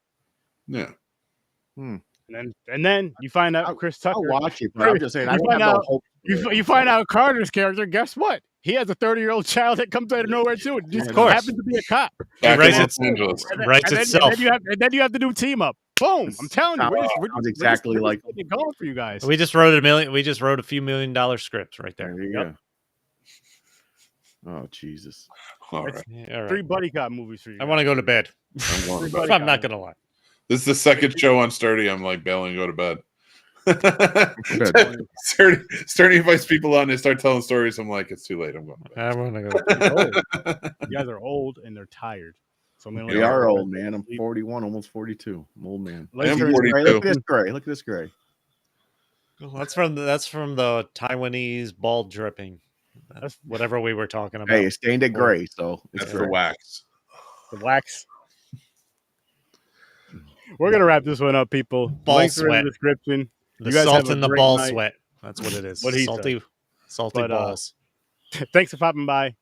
And then you find out Chris Tucker. I'll watch it, but I'm just saying, I You don't find have no out- hope. You find out Carter's character. Guess what? He has a 30-year-old child that comes out of nowhere too. It just Of course. happens to be a cop. Back Right, in it's- Los Angeles. Writes itself. And then you have to do team up. Boom! I'm telling you, Sounds exactly like- we're just going for you guys. We just wrote a few $1 million scripts right there. There you go. Oh Jesus! All right. Yeah, all right. 3 buddy cop movies for you. I want to go to bed. I'm going to bed. Buddy I'm not cop. gonna lie. This is the second show on Sturdy. I'm like bailing to go to bed. Sturdy invites people on. They start telling stories. I'm like, it's too late. I'm going to bed. I want to go. To bed. You guys are old and they're tired. So I'm gonna We are old, man. I'm 41, almost 42. I'm an old man. I am Laser- 42. Look at this gray. Look at this gray. Well, that's from the Taiwanese bald dripping. That's whatever we were talking about. Hey, it stained it gray, so it's That's the gray. wax. The wax. We're gonna wrap this one up, people. Ball Links are in sweat. the description. The You guys salt have a and the great ball night. sweat. That's what it is. What he salty said. salty But, balls. Thanks for popping by.